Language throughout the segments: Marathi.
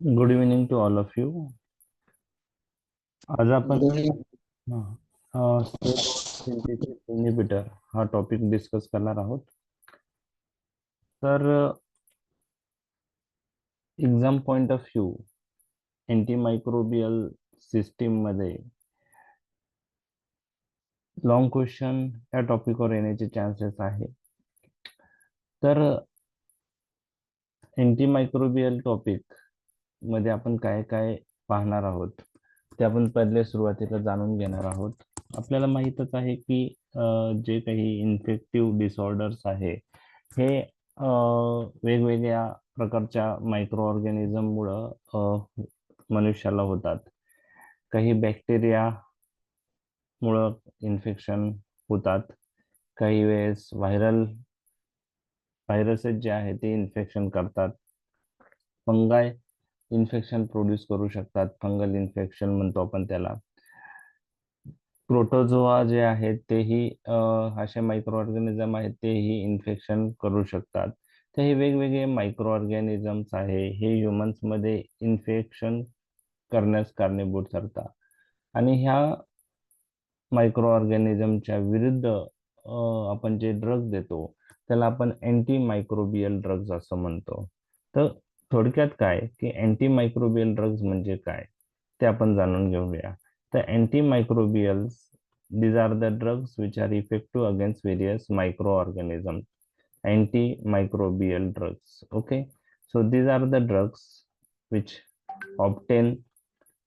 Good evening to all of you. आज आपण गुड स्टेट सिंथेसिस इनहिबिटर हा टॉपिक डिस्कस करणार आहोत. तर exam point of view antimicrobial system मध्ये लॉंग क्वेश्चन या टॉपिकवर येण्याचे चान्सेस आहे. तर अँटीमायक्रोबियल टॉपिक मध्ये आपण काय काय पाहणार आहोत ते आपण पहिले सुरुवातीला जाणून घेणार आहोत. आपल्याला माहीतच आहे की जे काही इन्फेक्टिव्ह डिसऑर्डर्स आहे हे वेगवेगळ्या प्रकारच्या मायक्रो ऑर्गॅनिझममुळं मनुष्याला होतात. काही बॅक्टेरिया मुळं इन्फेक्शन होतात. काही वेळेस व्हायरसेस जे आहे ते इन्फेक्शन करतात. फंगाय इन्फेक्शन प्रोड्यूस करू शकतात. फंगल इन्फेक्शन म्हणतो आपण त्याला. प्रोटोझोआ जे आहेत तेही असे मायक्रो ऑर्गॅनिझम आहेत तेही इन्फेक्शन करू शकतात. तर हे वेगवेगळे मायक्रो ऑर्गॅनिझम्स आहे हे ह्युमन्स मध्ये इन्फेक्शन करण्यास कारणीभूत ठरतात. आणि ह्या मायक्रो ऑर्गॅनिझमच्या विरुद्ध आपण जे ड्रग्ज देतो त्याला आपण अँटी मायक्रोबियल ड्रग्ज असं म्हणतो. तर थोडक्यात काय की अँटी मायक्रोबियल ड्रग्ज म्हणजे काय ते आपण जाणून घेऊया. तर anti मायक्रोबियल्स these are the drugs which are effective against various microorganisms. Antimicrobial drugs. Okay, so these are the drugs which obtain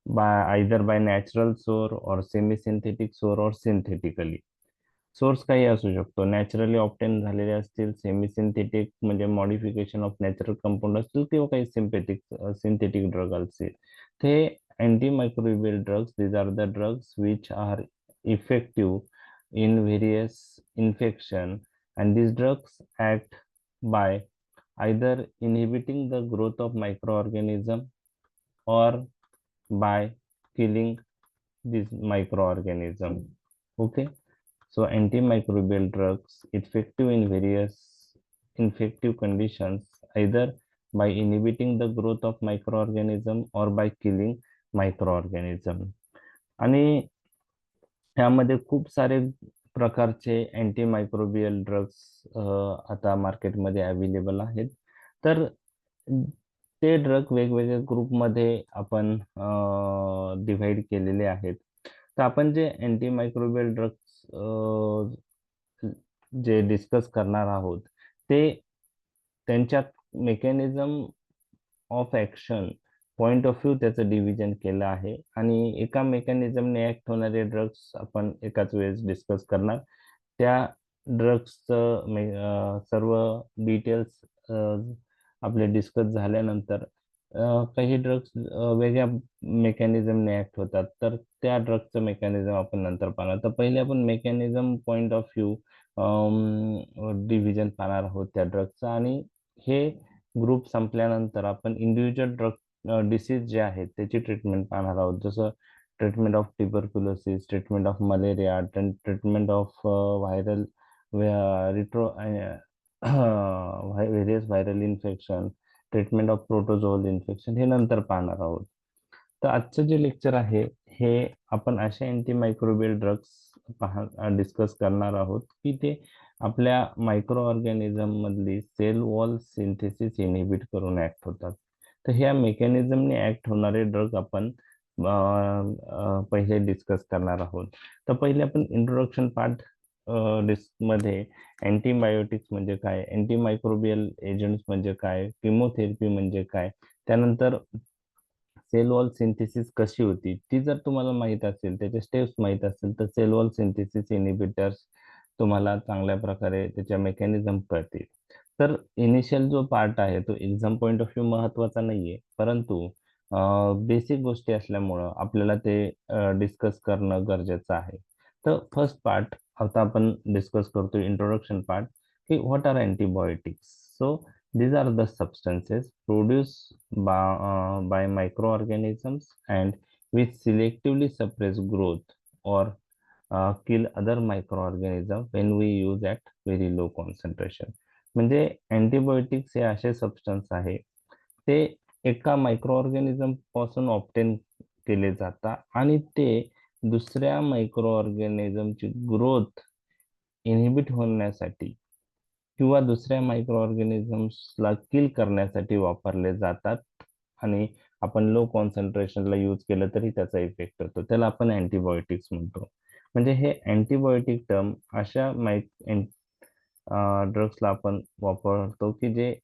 by either by natural source or semi-synthetic source or synthetically. Source काही असू शकतो, नॅचरली ऑप्टेन झालेले असतील, सेमी सिंथेटिक म्हणजे मॉडिफिकेशन ऑफ नॅचरल कंपाऊंड असतील किंवा काही सिंथेटिक ड्रग असतील. ते antimicrobial drugs these are the drugs which are effective in various infection, and these drugs act by either inhibiting the growth of microorganism or by killing these microorganism. Okay, so antimicrobial drugs effective in various infective conditions either by inhibiting the growth of microorganism or by killing microorganism. आणि ह्यामध्ये खूप सारे प्रकारचे अँटीमायक्रोबियल ड्रग्स आता मार्केटमध्ये अवेलेबल आहेत. तर ते ड्रग वेगवेगळ्या ग्रुपमध्ये आपण डिव्हाइड केलेले आहेत. तर आपण जे अँटीमायक्रोबियल ड्रग्स जे डिस्कस करणार आहोत ते त्यांच्या mechanism of action point of view त्याचं डिव्हिजन केलं आहे. आणि एका मेकॅनिझमने ऍक्ट होणारे ड्रग्स आपण एकाच वेळेस डिस्कस करणार. त्या ड्रग्सचं सर्व डिटेल्स आपले डिस्कस झाल्यानंतर काही ड्रग्स वेगळ्या मेकॅनिझमने ऍक्ट होतात, तर त्या ड्रगचं मेकॅनिझम आपण नंतर पाहणार. तर पहिले आपण mechanism point of view division पाहणार आहोत त्या ड्रगचं. आणि हे ग्रुप संपल्यानंतर आपण इंडिव्हिज्युअल ड्रग डिसीज जे आहेत त्याची ट्रीटमेंट पाहणार आहोत. जसं treatment of tuberculosis, treatment of malaria, treatment of viral retro various viral infection, treatment of protozoal infection हे नंतर पाहणार आहोत. तर आजचं जे लेक्चर आहे हे आपण असे अँटीमायक्रोबियल ड्रग्स डिस्कस करणार आहोत की ते आपल्या मायक्रो ऑर्गॅनिझम मधली सेल वॉल सिंथेसिस इनहिबिट करून ऍक्ट होतात. तर ह्या मेकॅनिझमने ऍक्ट होणारे ड्रग आपण पहिले डिस्कस करणार आहोत. तर पहिले आपण इंट्रोडक्शन पार्ट मध्ये अँटीबायोटिक्स म्हणजे काय, अँटीमायक्रोबियल एजंट्स म्हणजे काय, किमोथेरपी म्हणजे काय, त्यानंतर सेल वॉल सिंथेसिस कशी होती ती जर तुम्हाला माहित असेल, त्याचे स्टेप्स माहित असेल, तर सेल वॉल सिंथेसिस इनिबिटर्स तुम्हाला चांगल्या प्रकारे त्याच्या मेकॅनिझम कळतील. तर इनिशियल जो पार्ट आहे तो एक्झाम पॉइंट ऑफ व्ह्यू महत्वाचा नाहीये, परंतु बेसिक गोष्टी असल्यामुळं आपल्याला ते डिस्कस करणं गरजेचं आहे. तर फर्स्ट पार्ट आता आपण डिस्कस करतो, इंट्रोडक्शन पार्ट, की what are antibiotics. So these are the substances produced by microorganisms and which selectively suppress growth or kill other microorganisms when we use at very low concentration. म्हणजे अँटीबायोटिक्स हे असे सबस्टन्स आहे ते एका मायक्रो ऑर्गॅनिझम पासून ऑप्टेन केले जातात आणि ते दुसऱ्या मायक्रो ऑर्गॅनिझमची ग्रोथ इनहिबिट होण्यासाठी किंवा दुसऱ्या मायक्रो ऑर्गॅनिझम्सला किल करण्यासाठी वापरले जातात. आणि आपण लो कॉन्सन्ट्रेशनला यूज केलं तरी त्याचा इफेक्ट होतो, त्याला आपण अँटीबायोटिक्स म्हणतो. म्हणजे हे अँटीबायोटिक टर्म अशा ड्रग्सला आपण वापरतो की जे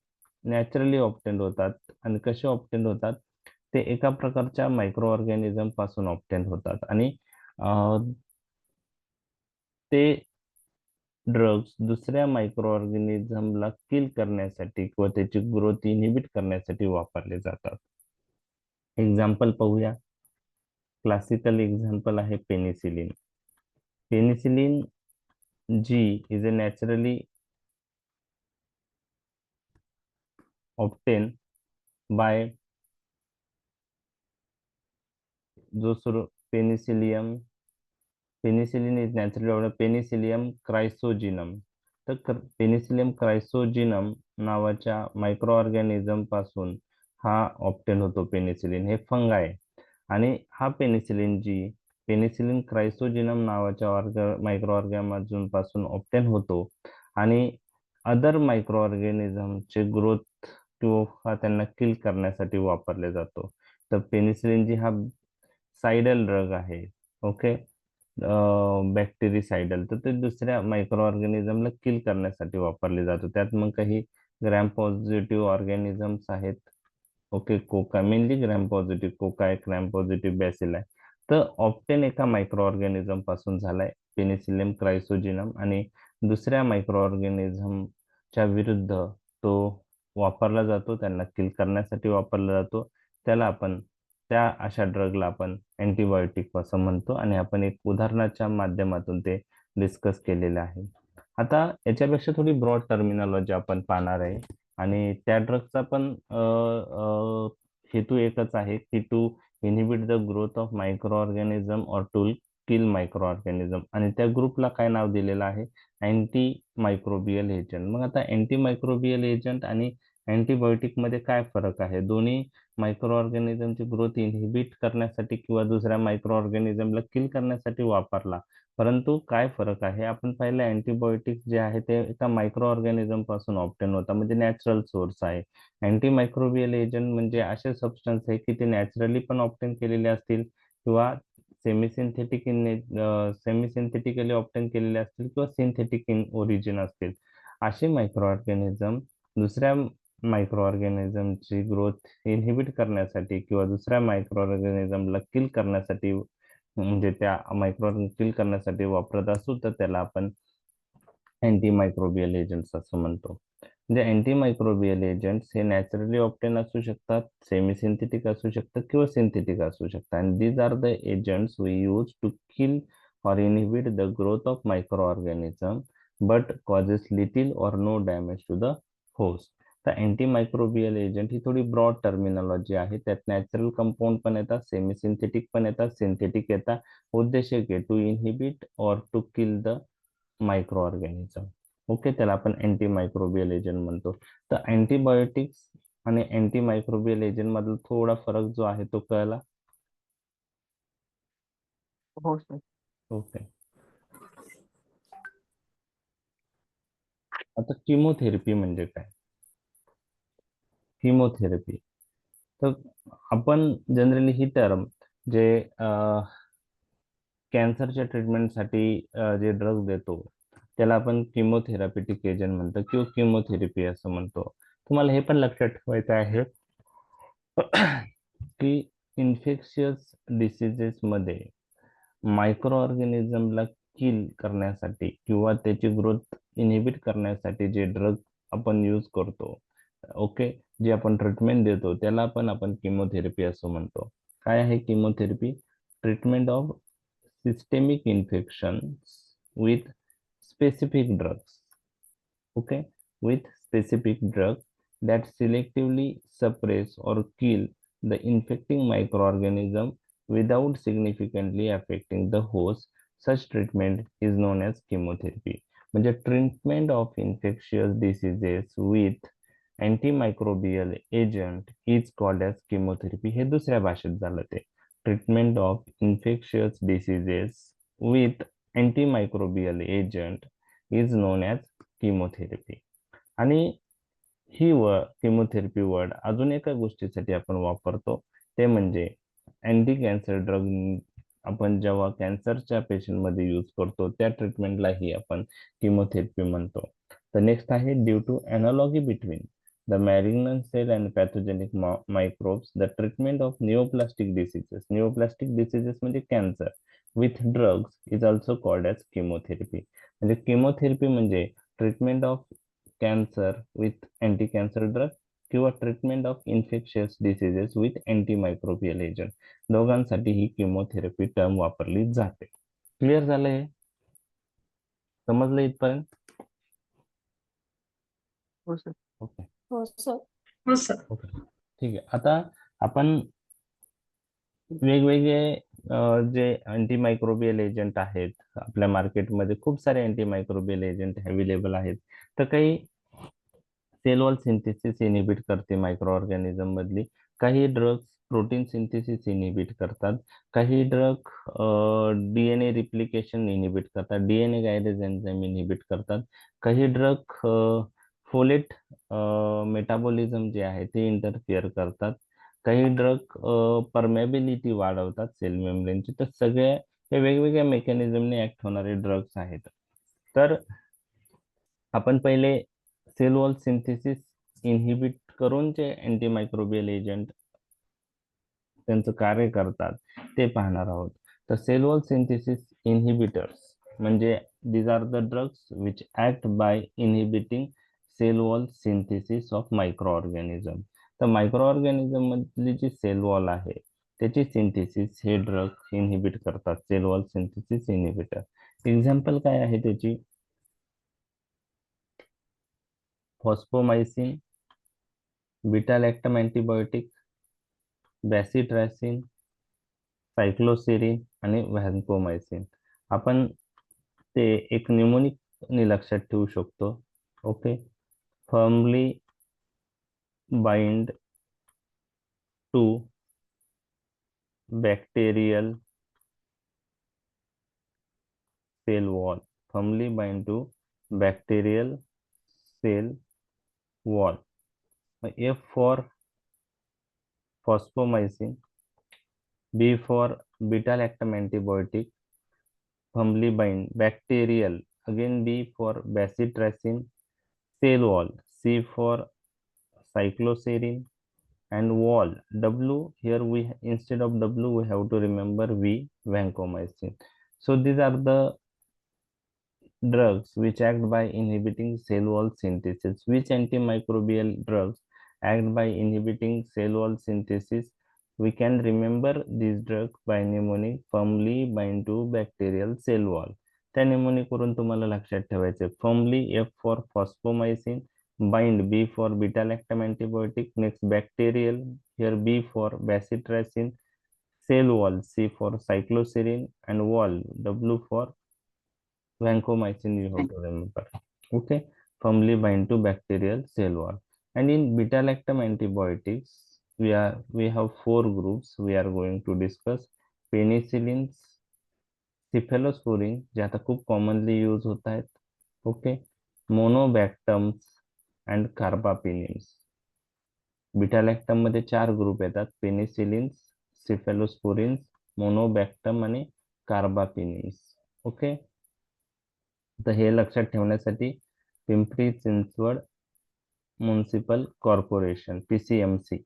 नॅचरली ऑप्टेंड होतात. आणि कसे ऑप्टेंड होतात, ते एका प्रकारच्या मायक्रो ऑर्गॅनिझम पासून ऑप्टेंड होतात आणि ते ड्रग्स दुसऱ्या मायक्रो ऑर्गॅनिझमला किल करण्यासाठी किंवा त्याची ग्रोथ इनहिबिट करण्यासाठी वापरले जातात. एक्झाम्पल पाहूया. क्लासिकल एक्झाम्पल आहे penicillin. Penicillin G is a naturally obtain by जो Penicillium penicillin is naturally Penicillium chrysogenum. तर पेनिसिलियम क्रायसोजिनम नावाच्या मायक्रो ऑर्गॅनिझम पासून हा ऑप्टेन होतो. पेनिसिलिन हे फंगाय आणि हा पेनिसिलिन क्रायसोजिनम नावाच्या मायक्रो ऑर्गॅनिझम पासून ऑप्टेन होतो आणि अदर मायक्रो ऑर्गॅनिझमचे ग्रोथ किंवा त्यांना किल करण्यासाठी वापरले जातो. तर पेनिसिलिन जी हा सायडल ड्रग आहे, ओके, बॅक्टेरिसायडल, तर ते दुसऱ्या मायक्रो ऑर्गॅनिझमला किल करण्यासाठी वापरले जातो. त्यात मग काही ग्रॅम पॉझिटिव्ह ऑर्गॅनिझम्स आहेत, okay, Coca mainly gram positive Coca आहे, ग्रॅम पॉझिटिव्ह बॅसिल आहे. तर ऑप्टेन एका मायक्रो ऑर्गॅनिझम पासून झालाय पेनिसिलियम क्रायसोजिनम आणि दुसऱ्या मायक्रो ऑर्गॅनिझमच्या विरुद्ध तो वापरला जातो, त्यांना किल करण्यासाठी वापरला जातो. त्याला आपण त्या अशा ड्रगला आपण अँटीबायोटिक असं म्हणतो आणि आपण एक उदाहरणाच्या माध्यमातून ते डिस्कस केलेलं आहे. आता याच्यापेक्षा थोडी ब्रॉड टर्मिनॉलॉजी आपण पाहणार आहे आणि त्या ड्रगचा पण हेतू एकच आहे की to inhibit the growth of micro organism or to kill micro organism. आणि त्या ग्रुपला काय नाव दिलेलं आहे, अँटी मायक्रोबियल एजंट. मग आता अँटी मायक्रोबियल एजंट आणि अँटीबायोटिक मध्ये काय फरक आहे? दोन्ही मायक्रो ऑर्गॅनिझमची ग्रोथ इनहिबिट करण्यासाठी किंवा दुसऱ्या मायक्रो ऑर्गॅनिझमला किल करण्यासाठी वापरला. परंतु काय फरक आहे, आपण पाहिलं अँटीबायोटिक्स जे आहे ते एका मायक्रो ऑर्गॅनिझम पासून ऑप्टेन होता, म्हणजे नॅचरल सोर्स आहे. अँटी मायक्रोबियल एजंट म्हणजे असे सबस्टन्स आहे की ते नॅचरली पण ऑप्टेन केलेले असतील किंवा सेमी सिंथेटिकली ऑप्टेन केलेले असतील किंवा सिंथेटिक इन ओरिजिन असतील. असे मायक्रो ऑर्गॅनिझम दुसऱ्या मायक्रो ऑर्गॅनिझमची ग्रोथ इनहिबिट करण्यासाठी किंवा दुसऱ्या मायक्रो ऑर्गॅनिझमला किल करण्यासाठी, म्हणजे त्या मायक्रो किल करण्यासाठी वापरत असू, तर त्याला आपण अँटी मायक्रोबियल एजंट्स असं म्हणतो. म्हणजे अँटी मायक्रोबियल एजंट्स हे नॅचरली ऑप्टेन असू शकतात, सेमी सिंथेटिक असू शकतात किंवा सिंथेटिक असू शकतात. And these are the agents we use to kill or inhibit the growth of microorganism but causes little or no damage to the host. तर अँटी मायक्रोबियल एजंट ही थोडी ब्रॉड टर्मिनॉलॉजी आहे. त्यात नॅचरल कंपाऊंड पण येतात, सेमी सिंथेटिक पण येतात, सिंथेटिक येतात. उद्देश एक आहे to inhibit or to kill the micro organism. Okay, त्याला आपण अँटी मायक्रोबियल एजंट म्हणतो. तर अँटीबायोटिक्स आणि अँटी मायक्रोबियल एजंट मधला थोडा फरक जो आहे तो कळला. हो सर. ओके. आता किमोथेरपी म्हणजे काय? किमोथेरपी, तर आपण जनरली ही टर्म जे कॅन्सरच्या ट्रीटमेंटसाठी जे ड्रग्ज देतो त्याला आपण किमोथेरापिटिक एजंट म्हणतो किंवा किमोथेरपी असं म्हणतो. तुम्हाला हे पण लक्षात ठेवायचं आहे की इन्फेक्शियस डिसीजेस मध्ये मायक्रो ऑर्गॅनिझमला किल करण्यासाठी किंवा त्याची ग्रोथ इनहिबिट करण्यासाठी जे ड्रग आपण यूज करतो, ओके, जे आपण ट्रीटमेंट देतो त्याला पण आपण किमोथेरपी असं म्हणतो. काय आहे chemotherapy? Treatment of systemic infections with specific drugs, okay, with specific drugs that selectively suppress or kill the infecting microorganism without significantly affecting the host. Such treatment is known as chemotherapy. म्हणजे treatment of infectious diseases with antimicrobial agent is called as chemotherapy. हे दुसऱ्या भाषेत झालं ते. Treatment of infectious diseases with antimicrobial agent is non as chemotherapy. आणि ही किमोथेरपी वर्ड अजून एका गोष्टीसाठी आपण वापरतो, ते म्हणजे अँटी कॅन्सर ड्रग. आपण जेव्हा कॅन्सरच्या पेशंटमध्ये यूज करतो त्या ट्रीटमेंटलाही आपण किमोथेरपी म्हणतो. तर नेक्स्ट आहे, due to analogy between the malignant cell and pathogenic microbes the treatment of neoplastic diseases. Neoplastic diseases म्हणजे cancer with drugs is also called as chemotherapy. म्हणजे किमोथेरपी म्हणजे treatment of cancer with anti cancer drug किंवा treatment of infectious diseases with antimicrobial agent, दोघांसाठी ही किमोथेरपी टर्म वापरली जाते. क्लिअर झालं हे? समजलं इथपर्यंत? हो सर. ओके हो सर. हो सर. ओके ठीक आहे. आता आपण वेगवेगळे जे अँटीमायक्रोबियल एजंट आहेत, आपल्या मार्केटमध्ये खूप सारे अँटीमायक्रोबियल एजंट अवेलेबल आहेत. तर काही सेल वॉल सिंथेसिस इनिबिट करते मायक्रो ऑर्गॅनिझम मधली, काही ड्रग्स प्रोटीन सिंथेसिस इनिबिट करतात, काही ड्रग डीएनए रिप्लिकेशन इनिबिट करतात, डीएनए गायरेज एन्झाइम इनिबिट करतात, काही ड्रग फोलेट मेटाबॉलिझम जे आहे ते इंटरफिअर करतात, काही ड्रग परमेबिलिटी वाढवतात सेल मेम्ब्रेनची. तर सगळे हे वेगवेगळ्या मेकॅनिझमने ऍक्ट होणारे ड्रग्स आहेत. तर आपण पहिले सेल वॉल सिंथेसिस इनहिबिट करून जे अँटीमायक्रोबियल एजंट त्यांचं कार्य करतात ते पाहणार आहोत. तर सेल वॉल सिंथेसिस इनहिबिटर्स म्हणजे these are the drugs which act by inhibiting cell wall synthesis of micro organism. तर मायक्रो ऑर्गॅनिझम मधली जी सेल वॉल आहे त्याची सिंथेसिस हे ड्रग इनहिबिट करतात, cell wall synthesis inhibitor. Example काय आहे त्याची? फॉस्फोमायसिन, बीटा लॅक्टम अँटीबायोटिक, बॅसिट्रॅसिन, सायक्लोसेरिन आणि व्हॅन्कोमायसिन. आपण ते एक न्यूमोनिक लक्षात ठेवू शकतो. Okay. Firmly bind to bacterial cell wall. Firmly bind to bacterial cell wall. F for phosphomycin, B for beta lactam antibiotic, firmly bind bacterial, again B for bacitracin, cell wall, C for cycloserine, and wall W. Here we instead of W we have to remember V, vancomycin. So these are the drugs which act by inhibiting cell wall synthesis. Which antimicrobial drugs act by inhibiting cell wall synthesis? We can remember these drugs by mnemonic firmly bind to bacterial cell wall. त्या mnemonic वरून तुम्हाला लक्षात ठेवायचे. Firmly F for phosphomycin, bind B for beta lactam antibiotic, next bacterial, here B for bacitracin, cell wall C for cycloserine, and wall W for vancomycin. You have to remember. Okay. Firmly bind to bacterial cell wall. And in beta lactam antibiotics we have four groups we are going to discuss. Penicillins, cephalosporin जे आता खूप कॉमनली यूज होत आहेत. ओके. मोनोबॅक्टम्स अँड कार्बापिनिम्स. बीटा लॅक्टम मध्ये 4 ग्रुप येतात: पेनिसिलिन्स, सिफेलोस्पोरिन्स, मोनोबॅक्टम आणि कार्बापिनिम्स. ओके. तर हे लक्षात ठेवण्यासाठी Pimpri Chinchwad municipal corporation PCMC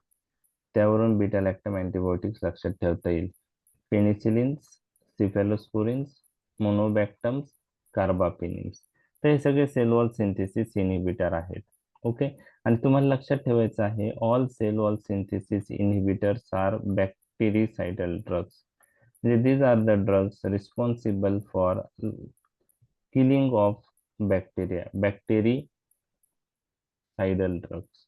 त्यावरून बीटा लॅक्टम अँटीबायोटिक्स लक्षात ठेवता येईल. Penicillins, cephalosporins, monobactams, carbapenems. तर हे सगळे सेल वॉल सिंथेसिस इनहिबिटर आहेत. ओके. आणि तुम्हाला लक्षात ठेवायचं आहे, all cell wall synthesis inhibitors are bactericidal drugs. म्हणजे these are the drugs responsible for killing of bacteria. Bactericidal drugs.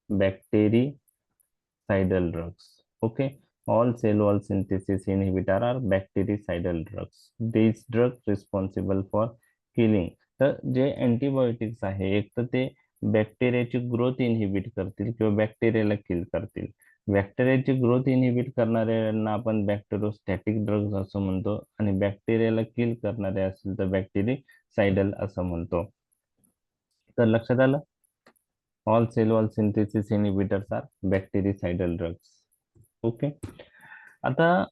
Bactericidal drugs. Okay. All cell wall synthesis inhibitor are bactericidal drugs. These drugs responsible for killing. तर जे अँटीबायोटिक्स आहे, एक तर ते बॅक्टेरियाची ग्रोथ इनहिबिट करतील किंवा बॅक्टेरियाला किल करतील. बॅक्टेरियाची ग्रोथ इनहिबिट करणाऱ्यांना आपण बॅक्टेरोस्टॅटिक ड्रग्ज असं म्हणतो आणि बॅक्टेरियाला किल करणारे असतील तर बॅक्टेरिसाइडल असं म्हणतो. तर लक्षात आलं, all cell wall synthesis inhibitors are bactericidal drugs. Okay. आता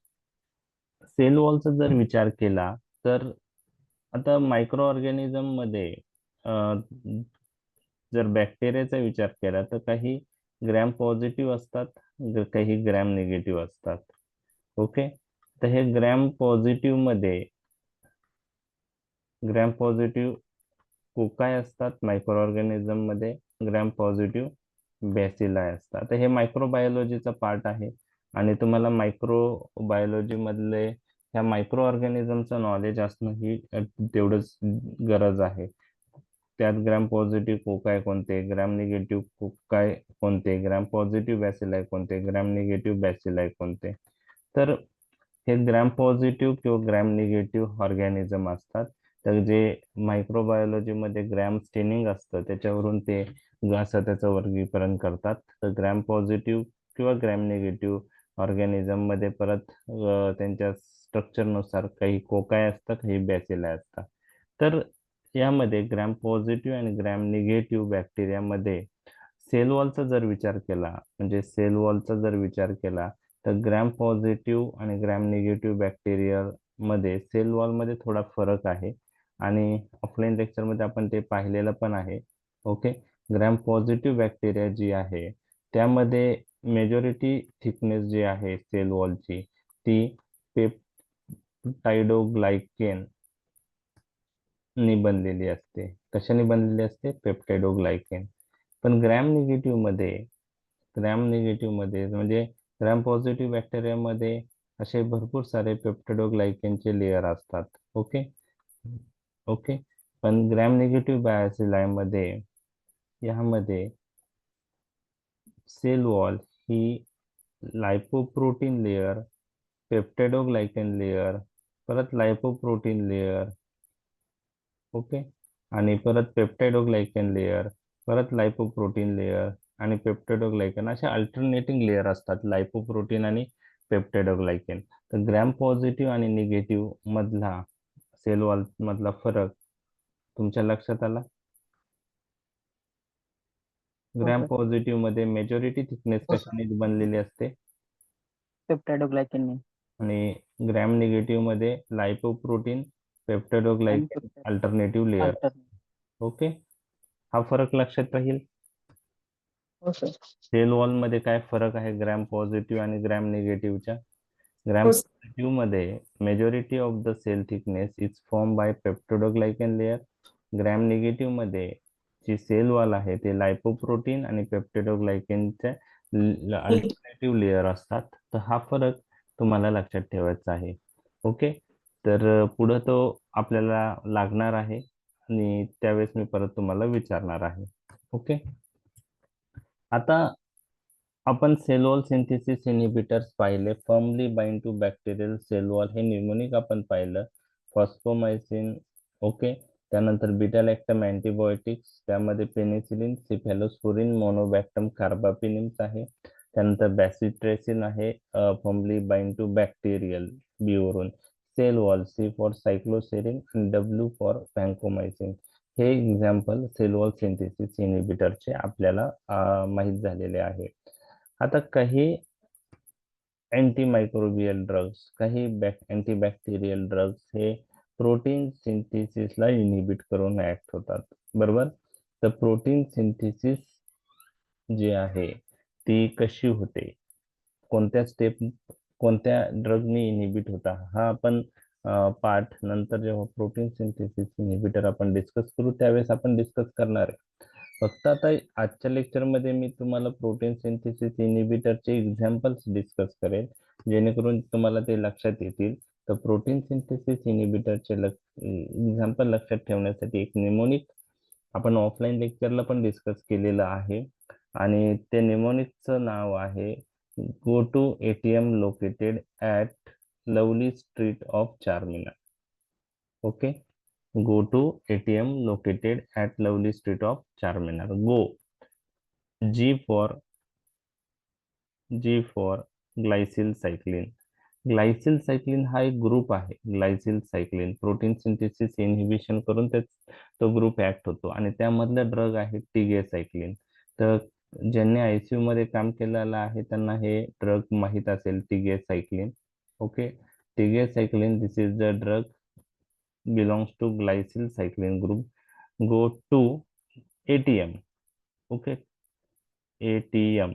सेल वॉलचा जर विचार केला तर आता मायक्रो ऑर्गॅनिझम मध्ये जर बॅक्टेरियाचा विचार केला तर काही ग्रॅम पॉझिटिव्ह असतात, काही ग्रॅम निगेटिव्ह असतात. ओके. तर हे ग्रॅम पॉझिटिव्ह कोकाय असतात मायक्रो ऑर्गॅनिझम मध्ये, ग्रॅम पॉझिटिव्ह बॅसिलाय असतात. तर हे मायक्रोबायोलॉजीचा पार्ट आहे आणि तुम्हाला मायक्रोबायोलॉजी मधले ह्या मायक्रो ऑर्गॅनिझमचं नॉलेज असणं ही तेवढंच गरज आहे. त्यात ग्रॅम पॉझिटिव्ह कोकाय कोणते, ग्रॅम निगेटिव्ह कोकाय कोणते, ग्रॅम पॉझिटिव्ह बॅसिलाय कोणते, ग्रॅम निगेटिव्ह बॅसिलाय कोणते. तर हे ग्रॅम पॉझिटिव्ह किंवा ग्रॅम निगेटिव्ह ऑर्गॅनिझम असतात. तर जे मायक्रोबायोलॉजी मध्ये ग्रॅम स्टेनिंग असतं त्याच्यावरून ते असं त्याचं वर्गीकरण करतात. तर ग्रॅम पॉझिटिव्ह किंवा ग्रॅम निगेटिव्ह ऑर्गॅनिझम मध्ये परत त्यांच्या स्ट्रक्चरनुसार काही कोकाय असतात, काही बॅसिलाय असतात. तर यामध्ये ग्रॅम पॉझिटिव्ह आणि ग्रॅम निगेटिव्ह बॅक्टेरियामध्ये सेल वॉलचा जर विचार केला, म्हणजे सेल वॉलचा जर विचार केला तर ग्रॅम पॉझिटिव्ह आणि ग्रॅम निगेटिव्ह बॅक्टेरिया मध्ये सेल वॉल मध्ये थोडा फरक आहे आणि ऑफलाईन लेक्चर मध्ये आपण ते पाहिलेलं पण आहे. ओके. ग्रॅम पॉझिटिव्ह बॅक्टेरिया जी आहे त्यामध्ये मेजॉरिटी थिकनेस जी आहे सेल वॉलची ती पेप्टाइडोग्लायकेन नी बनलेली असते. कशाने बनलेली असते? पेप्टाइडोग्लायकेन. पण ग्रॅम निगेटिव्ह मध्ये म्हणजे ग्रॅम पॉझिटिव्ह बॅक्टेरियामध्ये असे भरपूर सारे पेप्टाइडोग्लायकेनचे लेयर असतात. ओके. ओके. पण ग्रॅम निगेटिव्ह बॅसिलाय मध्ये यामध्ये सेल वॉल ही लायपोप्रोटीन लेयर, पेप्टाइडोग्लायकेन लेयर, परत लायपोप्रोटीन लेयर, ओके, आणि परत पेप्टाइडोग्लायकेन लेयर, परत लायपोप्रोटीन लेयर आणि पेप्टाइडोग्लायकेन अशा अल्टरनेटिंग लेयर असतात लायपोप्रोटीन आणि पेप्टाइडोग्लायकेन. तर ग्रॅम पॉझिटिव्ह आणि निगेटिव्ह मधला सेल वॉल मधला फरक तुमच्या लक्षात आला? Gram sir. पॉझिटिव्ह मध्ये मेजॉरिटी थिकनेस हो सर. कशाने बनलेली असते पेप्टाइडोग्लायकेन आणि ग्रॅम निगेटिव्ह मध्ये लायपोप्रोटीन आणि peptidoglycan peptide alternative layer. Alternate. Okay. हा फरक लक्षात राहील. हो सर. सेल वॉल मध्ये काय फरक आहे ग्रॅम पॉझिटिव्ह आणि ग्रॅम निगेटिव्हच्या? ग्रॅम हो सर. पॉझिटिव्ह मध्ये majority of the cell thickness is form by peptidoglycan layer. Gram negative मध्ये जी सेल वॉल आहे ते लायपोप्रोटीन आणि पेप्टिडोग्लायकनच्या अल्टरनेटिव्ह लेयर असतात. तर हा फरक तुम्हाला लक्षात ठेवायचा आहे. ओके. तर पुढं तो आपल्याला लागणार आहे आणि त्यावेळेस मी परत तुम्हाला विचारणार आहे. ओके. आता आपण सेल वॉल सिंथेसिस इनहिबिटर्स पाहिले, firmly bind to bacterial cell wall हे न्यूमोनिक आपण पाहिलं, फॉस्फोमायसिन. ओके. त्यानंतर बीटा लॅक्टम अँटीबायोटिक्स, त्यामध्ये पेनिसिलिन, सिफॅलोस्पुरिन, मोनोबॅक्टम कार्बापिनिम्स आहे. त्यानंतर बॅसिट्रेसिन आहे, firmly bind to bacterial B वरून. Cell wall C for cycloserine आणि डब्ल्यू फॉर व्हॅन्कोमायसिन. हे एक्झाम्पल सेल वॉल सिंथेसिस इनहिबिटरचे आपल्याला माहीत झालेले आहे. आता काही अँटीमायक्रोबियल ड्रग्स, काही अँटीबॅक्टेरियल ड्रग्स हे प्रोटीन सिंथेसिसला इनहिबिट करून ऍक्ट होतात, बरोबर? तर प्रोटीन सिंथेसिस जी आहे ती कशी होते, कोणत्या ड्रगनी इनहिबिट होता, हा आपण पार्ट नंतर जेव्हा प्रोटीन सिंथेसिस इनहिबिटर आपण डिस्कस करू त्यावेळेस आपण डिस्कस करणार आहे. फक्त आता आजच्या लेक्चरमध्ये मी तुम्हाला प्रोटीन सिंथेसिस इनहिबिटरचे एक्झाम्पल्स डिस्कस करेन जेणेकरून तुम्हाला ते लक्षात येतील. तर प्रोटीन सिंथेसिस इनहिबिटरचे एक्झाम्पल लक्षात ठेवण्यासाठी एक निमोनिक आपण ऑफलाईन लेक्चरला पण डिस्कस केलेलं आहे आणि ते निमोनिकचं नाव आहे go to ATM located at lovely street of Charminar. Okay. Go to ATM located at Lovely Street of Charminar. Go. G for glycyl cycline. Glycyl cycline हा एक ग्रुप आहे. Glycyl cycline protein synthesis inhibition करून तो ग्रुप ऍक्ट होतो आणि त्यामधला ड्रग आहे टिगेसायक्लिन. तर ज्यांनी आयसीयू मध्ये काम केलेलं आहे त्यांना हे ड्रग माहित असेल, tigecycline. Okay, tigecycline this is the drug belongs to glycyl cycline group. Go to ATM. Okay, ATM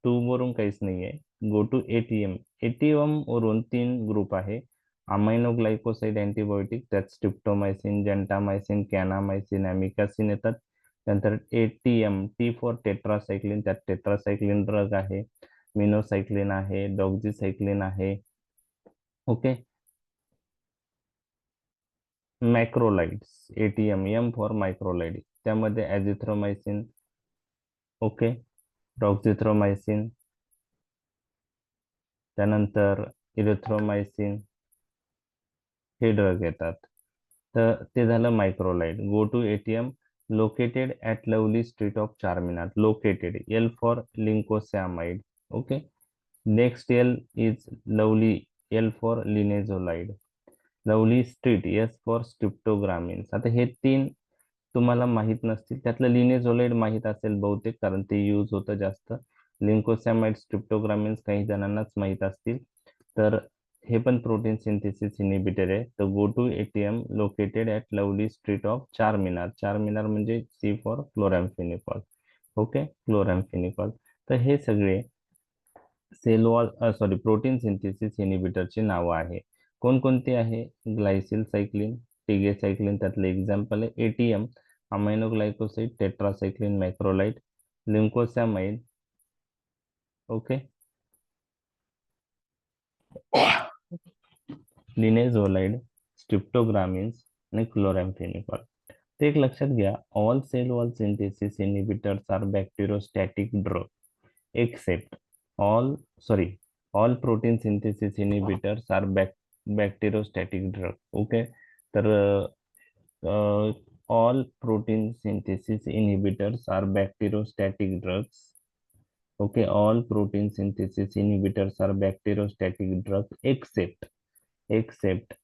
to वरून काहीच नाहीये. गो टू एटीएम. एटीएम वरून 3 ग्रुप आहे. अमायनो ग्लायकोसाइड अँटीबायोटिक, त्यात स्ट्रिप्टोमायसिन, जेंटामायसिन, कॅनामायसिन, अमिकासिन येतात. नंतर एटीएम, टी फॉर टेट्रासायक्लिन, त्यात टेट्रासायक्लिन ड्रग आहे, मिनोसायक्लिन आहे, डॉक्झीसायक्लिन आहे. ओके, मॅक्रोलाइड्स. एटीएम, एम फॉर मायक्रोलाइड, त्यामध्ये ॲझिथ्रोमायसिन, ओके, डॉक्झिथ्रोमायसिन, त्यानंतर इरिथ्रोमायसिन, हे ड्रग येतात. तर ते झालं macrolide. Go to ATM located at lovely street of Charminar. Located, L for lincosamide. Okay, next L is lovely, L for linezolid. Lovely street, S for streptogramins. आता हे 3 तुम्हाला माहित नसतील. त्यातलं लिनेझोलाइड माहित असेल बहुतेक, कारण ते यूज होतं जास्त. लिंकोसॅमाइड, स्ट्रिप्टोग्रामिन्स काही जणांनाच माहित असतील. तर हे पण प्रोटीन सिंथेसिस इनिबिटर आहे. तर go to ATM located at lovely street of Charminar. Charminar म्हणजे C for chloramphenicol. Okay, chloramphenicol. तर हे सगळे cell wall sorry protein synthesis इनिबिटरची नावं आहे. कोणकोणती आहे? ग्लायसिल सायक्लिन, टिगेसायक्लिन त्यातलं एक्झाम्पल आहे. ATM, amino glycoside, tetracycline, macrolide, lincosamide, okay, linezolid, streptogramins आणि क्लोरॅम्फेनिकॉल. ते एक लक्षात घ्या, all cell wall synthesis inhibitors are bacteriostatic drug except all sorry all protein synthesis inhibitors are bacteriostatic drug. Okay, तर all protein synthesis inhibitors are bacteriostatic drugs. Okay, all protein synthesis inhibitors are bacteriostatic drugs except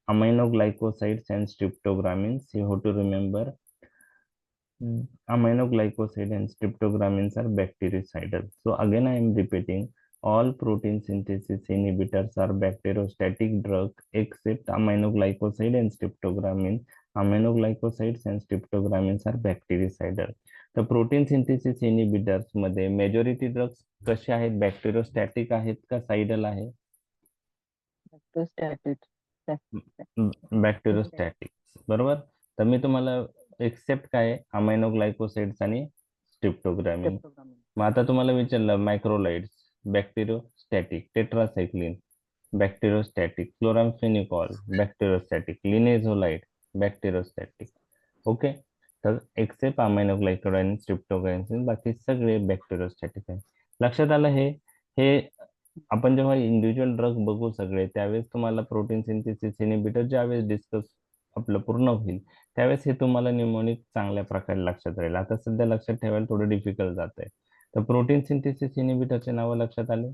aminoglycosides and streptogramins. You have to remember, aminoglycosides and streptogramins are bactericidal. So again, I am repeating, all protein synthesis inhibitors are bacteriostatic drugs except aminoglycoside and streptogramin. Aminoglycosides and streptogramins are bactericidal. तर प्रोटीन सिंथेसिस इनिबिटर्स मध्ये मेजॉरिटी ड्रग्स कसे आहेत? बॅक्टेरियोस्टॅटिक आहेत का सायडल आहे? बॅक्टेरियोस्टॅटिक, बरोबर. तर मी तुम्हाला एक्सेप्ट काय, अमायनो ग्लायकोसाइड्स आणि स्ट्रिप्टोग्रामिन. मग आता तुम्हाला विचारलं macrolides, bacteriostatic, tetracycline bacteriostatic, chloramphenicol bacteriostatic, linezolid bacteriostatic. Okay, तर एक्सेप्ट अमायनो ग्लायकोसाइड आणि स्ट्रिप्टोग्रामिन बाकी सगळे बॅक्टेरियोस्टॅटिक आहे. लक्षात आलं? हे हे आपण जेव्हा इंडिव्हिज्युअल ड्रग बघू सगळे, त्यावेळेस तुम्हाला प्रोटीन सिंथेसिस इनिबिटर ज्यावेळेस डिस्कस आपलं पूर्ण होईल त्यावेळेस हे तुम्हाला निमोनिक चांगल्या प्रकारे लक्षात राहील. आता सध्या लक्षात ठेवायला थोडं डिफिकल्ट जात आहे. तर प्रोटीन सिंथेसिस इनिबिटरचे नावं लक्षात आले?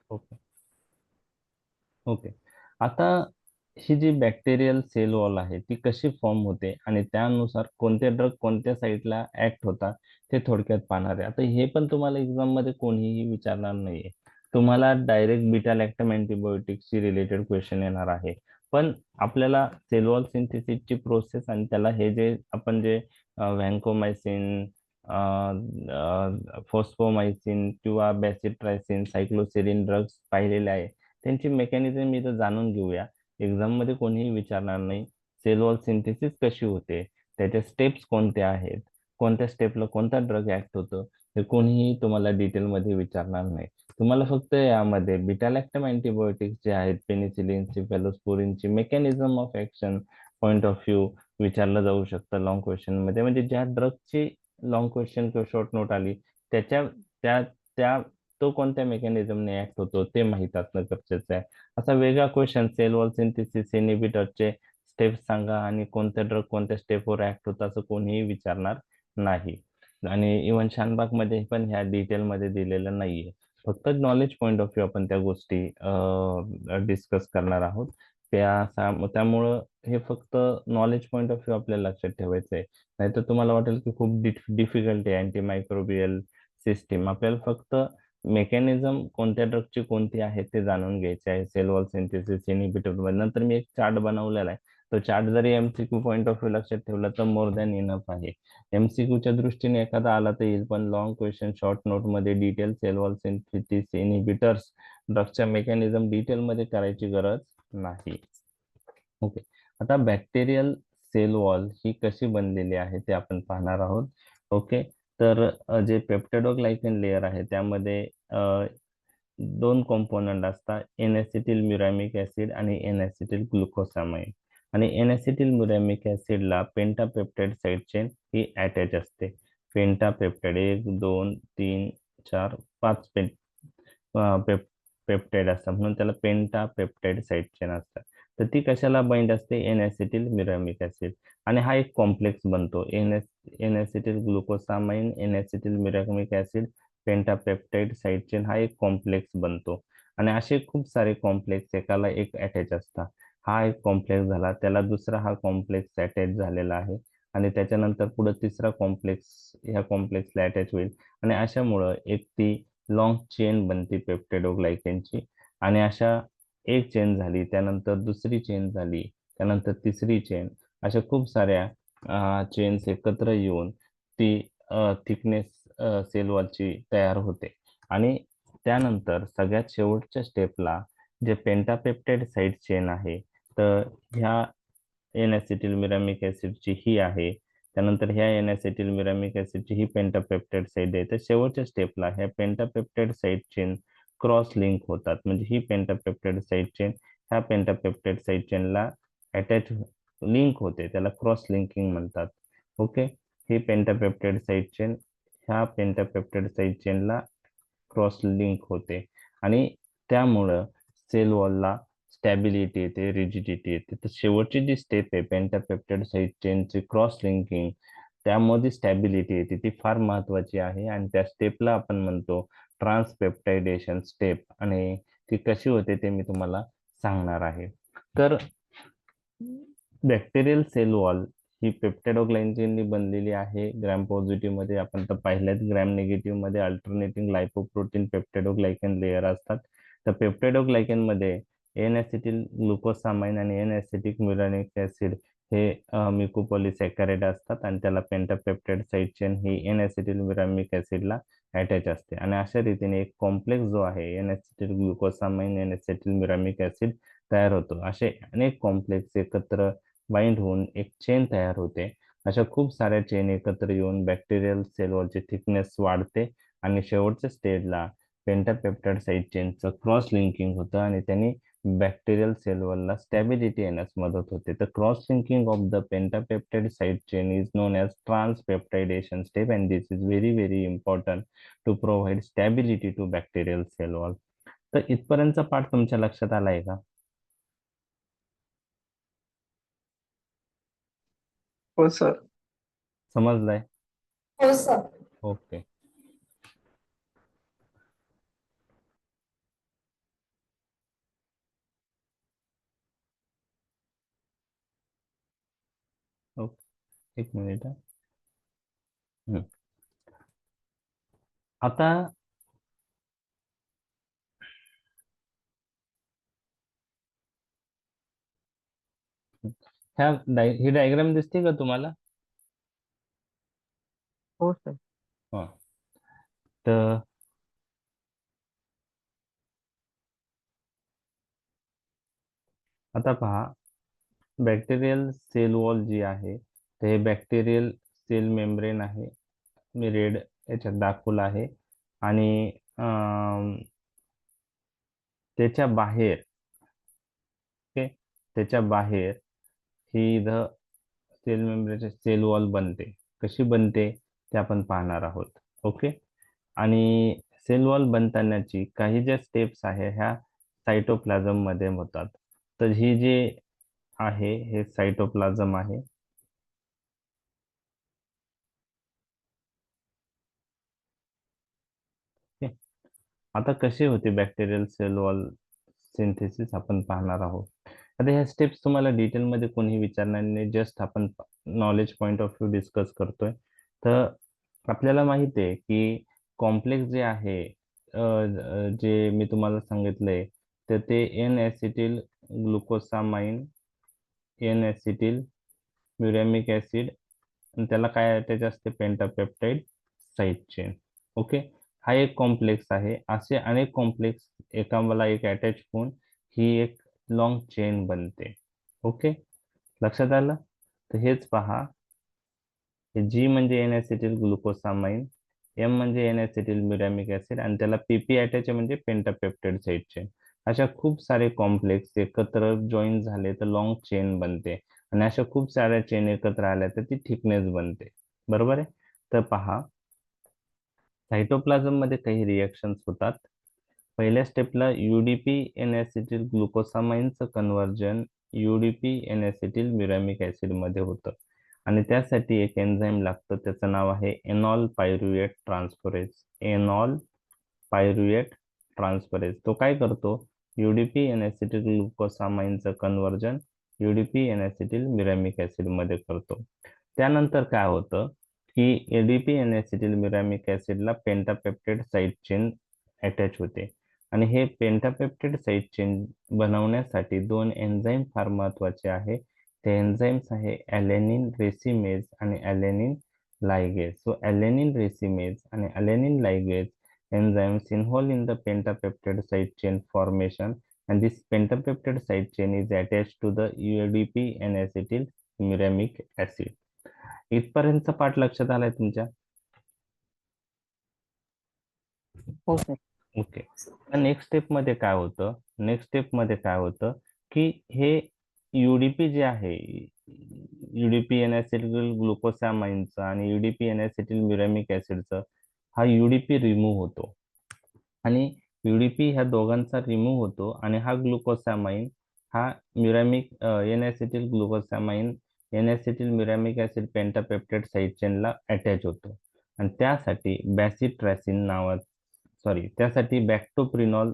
Okay okay. आता ही जी बॅक्टेरियल सेल वॉल आहे ती कशी फॉर्म होते आणि त्यानुसार कोणते ड्रग कोणत्या साईडला ऍक्ट होतात ते थोडक्यात पाहणार आहे. आता हे पण तुम्हाला एक्झाम मध्ये कोणीही विचारणार नाहीये. तुम्हाला डायरेक्ट बीटा लॅक्टम अँटीबायोटिक्सची रिलेटेड क्वेश्चन येणार आहे. पण आपल्याला सेल वॉल सिंथेसिसची प्रोसेस आणि त्याला हे जे आपण जे व्हॅन्कोमायसिन, फॉस्फोमायसिन किंवा बॅसिट्रायसिन, सायक्लोसेरिन ड्रग्स पाहिलेले आहे, त्यांची मेकॅनिझम इथं जाणून घेऊया. एक्झाम मध्ये कोणीही विचारणार नाही सेल वॉल सिंथेसिस कशी होते, त्याच्या स्टेप्स कोणत्या आहेत, कोणत्या स्टेपला कोणता ड्रग ऍक्ट होतो, हे कोणीही तुम्हाला डिटेल मध्ये विचारणार नाही. तुम्हाला फक्त यामध्ये बीटा लॅक्टम अँटीबायोटिक्स जे आहेत, पेनिसिलिन, सिफॅलोस्पोरिनची mechanism of action point of view विचारलं जाऊ शकतं लॉंग क्वेश्चन मध्ये. म्हणजे ज्या ड्रगची लॉंग क्वेश्चन किंवा शॉर्ट नोट आली त्याच्या त्या त्या तो कोणत्या मेकॅनिझमने ऍक्ट होतो ते माहित असणं गरजेचं आहे. असा वेगळा क्वेश्चन, सेल वॉल सिंथेसिस इनिबिटरचे स्टेप्स सांगा आणि कोणत्या ड्रग कोणत्या स्टेपवर ऍक्ट होतं असं कोणीही विचारणार नाही. आणि इवन शानबाग मध्ये पण ह्या डिटेलमध्ये दिलेलं नाहीये. फक्त नॉलेज पॉईंट ऑफ व्ह्यू आपण त्या गोष्टी डिस्कस करणार आहोत. त्यामुळं हे फक्त नॉलेज पॉईंट ऑफ व्ह्यू आपल्याला लक्षात ठेवायचं आहे. नाहीतर तुम्हाला वाटेल की खूप डिफिकल्ट आहे अँटी मायक्रोबियल सिस्टीम. आपल्याला फक्त मेकॅनिझम कोणत्या ड्रगची कोणती आहे ते जाणून घ्यायचे आहे. सेल वॉल सिंथेसिस इनिबिटर नंतर मी एक चार्ट बनवलेला आहे. तो चार्ट जरी एमसीक्यू पॉईंट ऑफ व्ह्यू लक्षात ठेवला तर मोर दॅन इनफ आहे. एमसीक्यूच्या दृष्टीने एखादा आला तर येईल, पण लॉंग क्वेश्चन शॉर्ट नोट मध्ये detail cell wall synthesis inhibitors ड्रगच्या मेकॅनिझम डिटेल मध्ये करायची गरज नाही. ओके. आता बॅक्टेरियल सेल वॉल ही कशी बनलेली आहे ते आपण पाहणार आहोत. ओके. तर जे पेप्टिडोग्लायकन लेअर आहे त्यामध्ये दोन कॉम्पोनंट असतात, एन एसिटिल म्युरॅमिक ऍसिड आणि एन एसिटिल ग्लुकोसामाइन. आणि एन एसिटिल म्युरॅमिक ऍसिडला पेंटापेप्टाइड साइड चेन ही अटॅच असते. पेंटापेप्टाइड 1 2 3 4 5 पेप्टाइड असतात, म्हणून त्याला पेंटापेप्टाइड साइड चेन असतात. तर ती कशाला बाइंड असते? N acetyl muramic acid. आणि हा एक कॉम्प्लेक्स बनतो, N acetyl glucosamine N acetyl muramic acid pentapeptide side chain हा एक कॉम्प्लेक्स बनतो. आणि असे खूप सारे कॉम्प्लेक्स एकाला एक अटॅच असतात. हा एक कॉम्प्लेक्स झाला, त्याला दुसरा हा कॉम्प्लेक्स अटॅच झालेला आहे आणि त्याच्यानंतर पुढे तिसरा कॉम्प्लेक्स ह्या कॉम्प्लेक्सला अटॅच होईल. आणि अशामुळं एक ती लॉंग चेन बनते पेप्टिडोग्लायकनची. आणि अशा एक चेन झाली, त्यानंतर दुसरी चेन झाली, त्यानंतर तिसरी चेन, अशा खूप साऱ्या चेन्स एकत्र येऊन ती थिकनेस सेल वॉलची तयार होते. आणि त्यानंतर सगळ्यात शेवटच्या स्टेपला जे पेंटापेप्टाइड साइड चेन आहे, तर ह्या एन एसिटिल मिरॅमिक ऍसिडची ही आहे, त्यानंतर ह्या एन एसिटिल मिरॅमिक ऍसिडची ही पेंटापेप्टाइड साइड आहे. तर शेवटच्या स्टेपला ह्या पेंटापेप्टाइड साइड चेन क्रॉस लिंक होतात. म्हणजे ही पेंटापेप्टाइड साइड चेन ह्या पेंटापेप्टाइड साइड चेनला अटॅच लिंक होते, त्याला क्रॉस लिंकिंग म्हणतात. ओके. ही पेंटापेप्टाइड साइड चेन ह्या पेंटापेप्टाइड साइड चेनला क्रॉस लिंक होते. आणि त्यामुळं सेल वॉलला स्टॅबिलिटी येते, रिजिडिटी येते. तर शेवटची जी स्टेप आहे पेंटापेप्टाइड साइड चेनची क्रॉस लिंकिंग, त्यामध्ये स्टॅबिलिटी येते, ती फार महत्वाची आहे. आणि त्या स्टेपला आपण म्हणतो ट्रान्सपेप्टायडेशन स्टेप. आणि ती कशी होते ते मी तुम्हाला सांगणार आहे. तर बॅक्टेरियल सेल वॉल ही पेप्टिडोग्लायकननी बनलेली आहे. ग्रॅम पॉझिटिव्ह मध्ये आपण तर पाहिल्यात, ग्रॅम निगेटिव्ह मध्ये अल्टरनेटिंग लायपोप्रोटीन पेप्टिडोग्लायकन लेअर असतात. तर पेप्टिडोग्लायकन मध्ये एन एसिटिल ग्लुकोसामाइन आणि एन एसिटिक म्युरानिक ऍसिड हे म्युकोपॉलिसॅकॅराइड असतात. आणि त्याला पेंटापेप्टाइड साइड चेन ही एन एसिटिल म्युरामिक ऍसिडला अटॅच असते. आणि अशा रीतीने एक कॉम्प्लेक्स जो आहे N acetyl glucosamine N acetyl muramic acid तयार होतो. असे अनेक कॉम्प्लेक्स एकत्र बाइंड होऊन एक चेन तयार होते. अशा खूप साऱ्या चेन एकत्र येऊन बॅक्टेरियल सेल वॉलची थिकनेस वाढते. आणि शेवटच्या स्टेजला पेंटापेप्टाइड साइड चेनचं क्रॉस लिंकिंग होतं आणि त्यांनी बॅक्टेरियल सेल वॉलला स्टॅबिलिटी येण्यास मदत होते. तर cross linking of the pentapeptide side chain is known as transpeptidation step and this is very very important to provide stability to bacterial cell wall. तर इथपर्यंतचा पाठ तुमच्या लक्षात आलाय का? हो सर. समजलाय? हो सर. ओके. ओके, एक मिनिट हा. आता ही डायग्राम दिसते का तुम्हाला? हो सर. हा. तर आता पहा, बॅक्टेरियल सेल वॉल जी आहे ते बॅक्टेरियल सेल मेम्ब्रेन आहे. मी रेड याच्यात दाखवलं आहे. आणि त्याच्या बाहेर, ओके, त्याच्या बाहेर ही इथं सेल मेम्ब्रेनचे सेल वॉल बनते. कशी बनते ते आपण पाहणार आहोत. ओके. आणि सेल वॉल बनतानाची काही ज्या स्टेप्स आहे ह्या सायटोप्लाझम मध्ये होतात. तर ही जे आहे हे सायटोप्लाझम आहे. ओके. आता कशी होते बॅक्टेरियल सेल वॉल सिंथेसिस आपण पाहणार आहोत. आता ह्या स्टेप्स तुम्हाला डिटेलमध्ये कोणीही विचारणार नाही, जस्ट आपण knowledge point of view discuss करतोय. तर आपल्याला माहिती आहे की कॉम्प्लेक्स जे आहे जे मी तुम्हाला सांगितलंय, तर ते N acetyl glucosamine, N acetyl muramic acid, आणि त्याला काय अटॅच असते, पेंटापेप्टाइड साइड चेन. ओके. हा एक कॉम्प्लेक्स आहे. असे अनेक कॉम्प्लेक्स एकाला एक अटॅच होऊन ही एक लॉंग चेन बनते. ओके, लक्षात आलं. तर हेच पहा, जी म्हणजे एन ॲसिटिल ग्लुकोसामाइन, एम म्हणजे एन ॲसिटिल म्युरॅमिक ऍसिड, आणि त्याला पीपी अटॅच म्हणजे पेंटापेप्टाइड साइड चेन. अशा खूप सारे कॉम्प्लेक्स एकत्र जॉईन झाले तर लॉंग चेन बनते, आणि अशा खूप साऱ्या चेन एकत्र आल्या तर ती थिकनेस बनते. बरोबर आहे. तर पहा, सायटोप्लाझम मध्ये काही रिएक्शन्स होतात. पहिल्या स्टेपला युडीपी एन ॲसिटिल ग्लुकोसामाइनचं conversion UDP N acetyl muramic acid मध्ये होतं, आणि त्यासाठी एक एन्झाईम लागतं, त्याचं नाव आहे enol pyruvate transferase. Enol pyruvate transferase तो काय करतो, युडीपी एन ॲसिटिल ग्लुकोसामाइनचं conversion UDP N acetyl muramic acid मध्ये करतो. त्यानंतर काय होतं की एडीपी एन ॲसिटिल म्युरॅमिक ऍसिडला पेंटापेप्टाइड साइड चेन अटॅच होते, आणि हे पेंटापेप्टाइड साइड चेन बनवण्यासाठी दोन एन्झाईम फार महत्वाचे आहे. ते एन्झाईम्स आहे ॲलेनिन रेसिमेज आणि ॲलेनिन लायगेज. सो ॲलेनिन रेसिमेज आणि ॲलेनिन लायगेज enzymes involved in the pentapeptide side chain formation, and this pentapeptide side chain is attached to the UADP N-acetyl muramic acid. इथपर्यंतचा पाठ लक्षात आलाय तुमच्या? हो सर. ओके. नेक्स्ट स्टेप मध्ये काय होतं, नेक्स्ट स्टेप मध्ये काय होतं की हे युडीपी जे आहे, युडीपी एन ॲसिटिल ग्लुकोसामाइनचं आणि युडीपी एन ॲसिटिल म्युरॅमिक ऍसिडचं, हा युडीपी रिमूव्ह होतो, आणि युडीपी ह्या दोघांचा रिमूव्ह होतो, आणि हा ग्लुकोसामाइन हा muramic N acetyl glucosamine N acetyl muramic acid pentapeptide side चेनला अटॅच होतो, आणि त्यासाठी बॅसिट्रॅसिन त्यासाठी बॅक्टोप्रिनॉल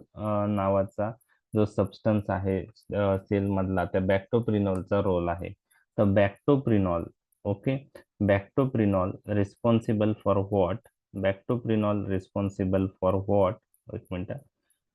नावाचा जो सबस्टन्स आहे सेल मधला, त्या बॅक्टोप्रिनॉलचा रोल आहे. तर bactoprenol, okay, bactoprenol responsible for what, bactoprenol responsible for what, एक मिनिट.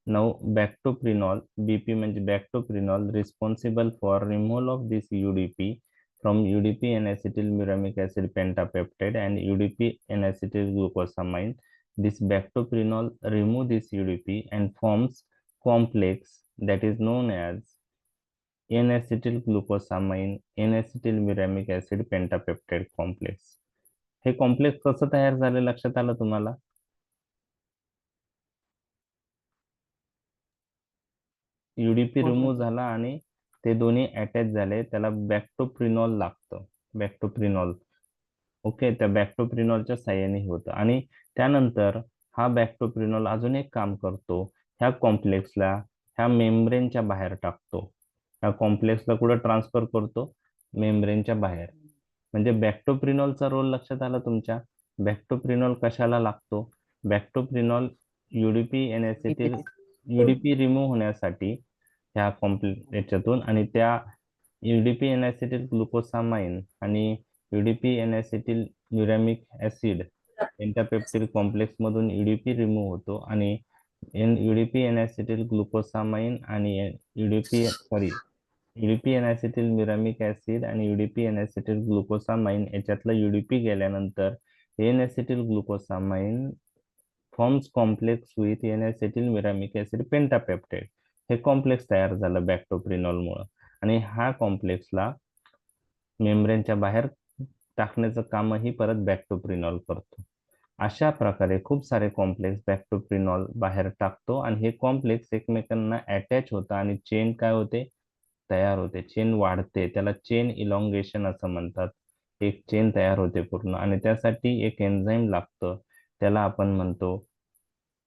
नाउ बॅक्टोप्रिनॉल, बीपी म्हणजे bactoprenol responsible for removal of this UDP from UDP N-acetyl muramic acid pentapeptide and UDP N-acetyl glucosamine. This bactoprinol remove this UDP and forms complex that is known as N-acetyl glucosamine N-acetyl muramic acid pentapeptide complex. हे कॉम्प्लेक्स कसं तयार झालं लक्षात आलं तुम्हाला? युडीपी हो सर. रिमूव्ह झाला आणि ते दोन्ही अटॅच झाले, त्याला बॅक्टोप्रिनॉल लागतं, बॅक्टोप्रिनॉल. ओके, त्या बॅक्टोप्रिनॉलच्या साह्याने होतं, आणि त्यानंतर हा बॅक्टोप्रिनॉल अजून एक काम करतो, ह्या कॉम्प्लेक्सला ह्या मेम्ब्रेनच्या बाहेर टाकतो. ह्या कॉम्प्लेक्सला कुठं ट्रान्सफर करतो, मेम्ब्रेनच्या बाहेर. म्हणजे बॅक्टोप्रिनॉलचा रोल लक्षात आला तुमच्या. बॅक्टोप्रिनॉल कशाला लागतो, बॅक्टोप्रिनॉल UDP N acetyl UDP remove होण्यासाठी ह्या याच्यातून, आणि त्या युडीपी एन ॲसिटिल ग्लुकोसामाइन आणि UDP N acetyl muramic acid pentapeptide complex मधून युडीपी रिमूव्ह होतो, आणि युडीपी एन ॲसिटिल ग्लुकोसामाइन आणि UDP N acetyl muramic acid आणि युडीपी एन ॲसिटिल ग्लुकोसामाइन याच्यातला युडीपी गेल्यानंतर N acetyl glucosamine forms complex with N acetyl muramic acid pentapeptide. हे कॉम्प्लेक्स तयार झालं बॅक्टोप्रिनॉलमुळे, आणि हा कॉम्प्लेक्सला मेम्ब्रेनच्या बाहेर टाकण्याचं कामही परत बॅक्टोप्रिनॉल करतो. अशा प्रकारे खूप सारे कॉम्प्लेक्स बॅक्टोप्रिनॉल बाहेर टाकतो, आणि हे कॉम्प्लेक्स एकमेकांना अटॅच होतं, आणि चेन काय होते, तयार होते, चेन वाढते, त्याला चेन इलॉंगेशन असं म्हणतात. एक चेन तयार होते पूर्ण, आणि त्यासाठी एक एन्झाईम लागतं, त्याला आपण म्हणतो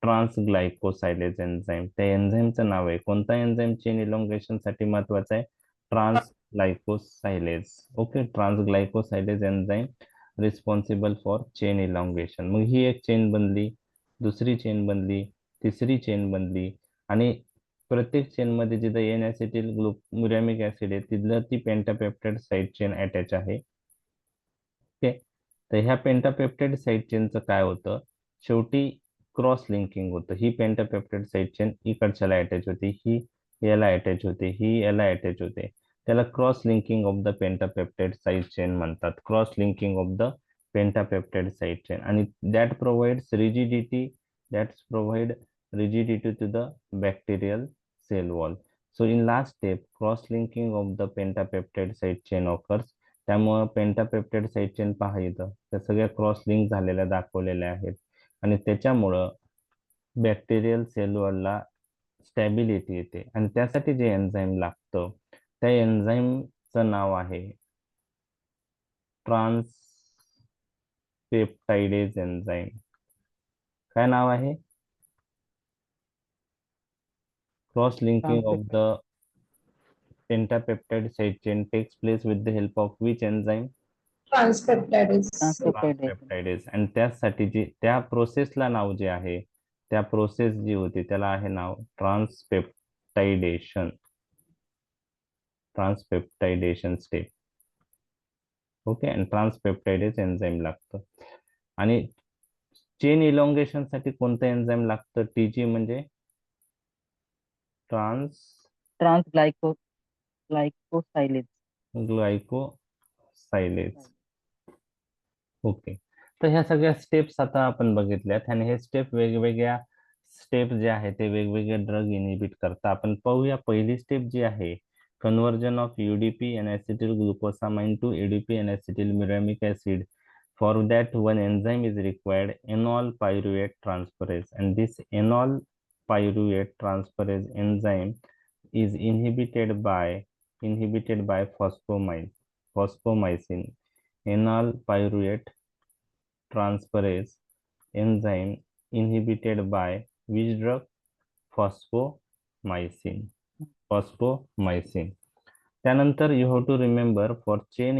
ट्रान्सग्लायकोसायलेज एन्झाईम. त्या एन्झाईमचं नाव आहे. कोणता एन्झाईम चेन इलॉंगेशन साठी महत्वाचा आहे? Transglycosylase. Okay, transglycosylase enzyme responsible for chain elongation. मग ही एक चेन बनली, दुसरी चेन बनली, तिसरी चेन बनली, आणि प्रत्येक चेन मध्ये जिथं एन ऍसिटिल ग्लुटामिक ऍसिड आहे तिथलं ती पेंटापेप्टाइड साइड चेन अटॅच आहे. ओके, तर ह्या पेंटापेप्टाइड साइड चेनचं काय होतं, शेवटी क्रॉस लिंकिंग होतं. ही पेंटापेप्टाइड साइड चेन इकडच्याला अटॅच होते, ही याला अटॅच होते, ही याला अटॅच होते. त्याला cross linking of the pentapeptide side chain म्हणतात. Cross linking of the pentapeptide side chain. आणि that provides rigidity, that's provide rigidity to the bacterial cell wall. So in last step, cross-linking of the pentapeptide side chain occurs. त्यामुळं पेंटापेप्टाइड साइड चेन पहा इथं त्या सगळ्या क्रॉस लिंक झालेल्या दाखवलेल्या आहेत, आणि त्याच्यामुळं बॅक्टेरियल सेल वॉलला स्टॅबिलिटी येते. आणि त्यासाठी जे एन्झाईम लागतं त्या एन्झाईमचं नाव आहे ट्रान्सपेप्टाइडेज एन्झाईम. काय नाव आहे? Cross linking of the pentapeptide side chain takes place with the help of which enzyme? ट्रान्सपेप्टाइडेज. ट्रान्सपेप्टाइडेज. आणि त्यासाठी जी त्या प्रोसेसला नाव जे आहे, त्या प्रोसेस जी होती त्याला आहे नाव ट्रान्सपेप्टायडेशन. ट्रान्सपेप्टायडेशन स्टेप. ओके, आणि ट्रान्सपेप्टाइडेज एन्झाईम लागतं. आणि चेन इलॉंगेशन साठी कोणतं एन्झाईम लागतं? टीजी म्हणजे ट्रान्सग्लायकोसायलेज. ग्लायकोसायलेज. ओके, तर ह्या सगळ्या स्टेप्स आता आपण बघितल्यात, आणि हे स्टेप वेगवेगळ्या स्टेप जे आहे ते वेगवेगळे ड्रग इनिबिट करतात. आपण पाहूया पहिली स्टेप जी आहे, conversion of UDP N-acetyl glucosamine to ADP N-acetyl muramic acid. For that, one enzyme is required, enol pyruvate transferase, and this enol pyruvate transferase enzyme is inhibited by phosphomycin. Enol pyruvate transferase enzyme inhibited by which drug? Phosphomycin. त्यानंतर you have to remember, for chain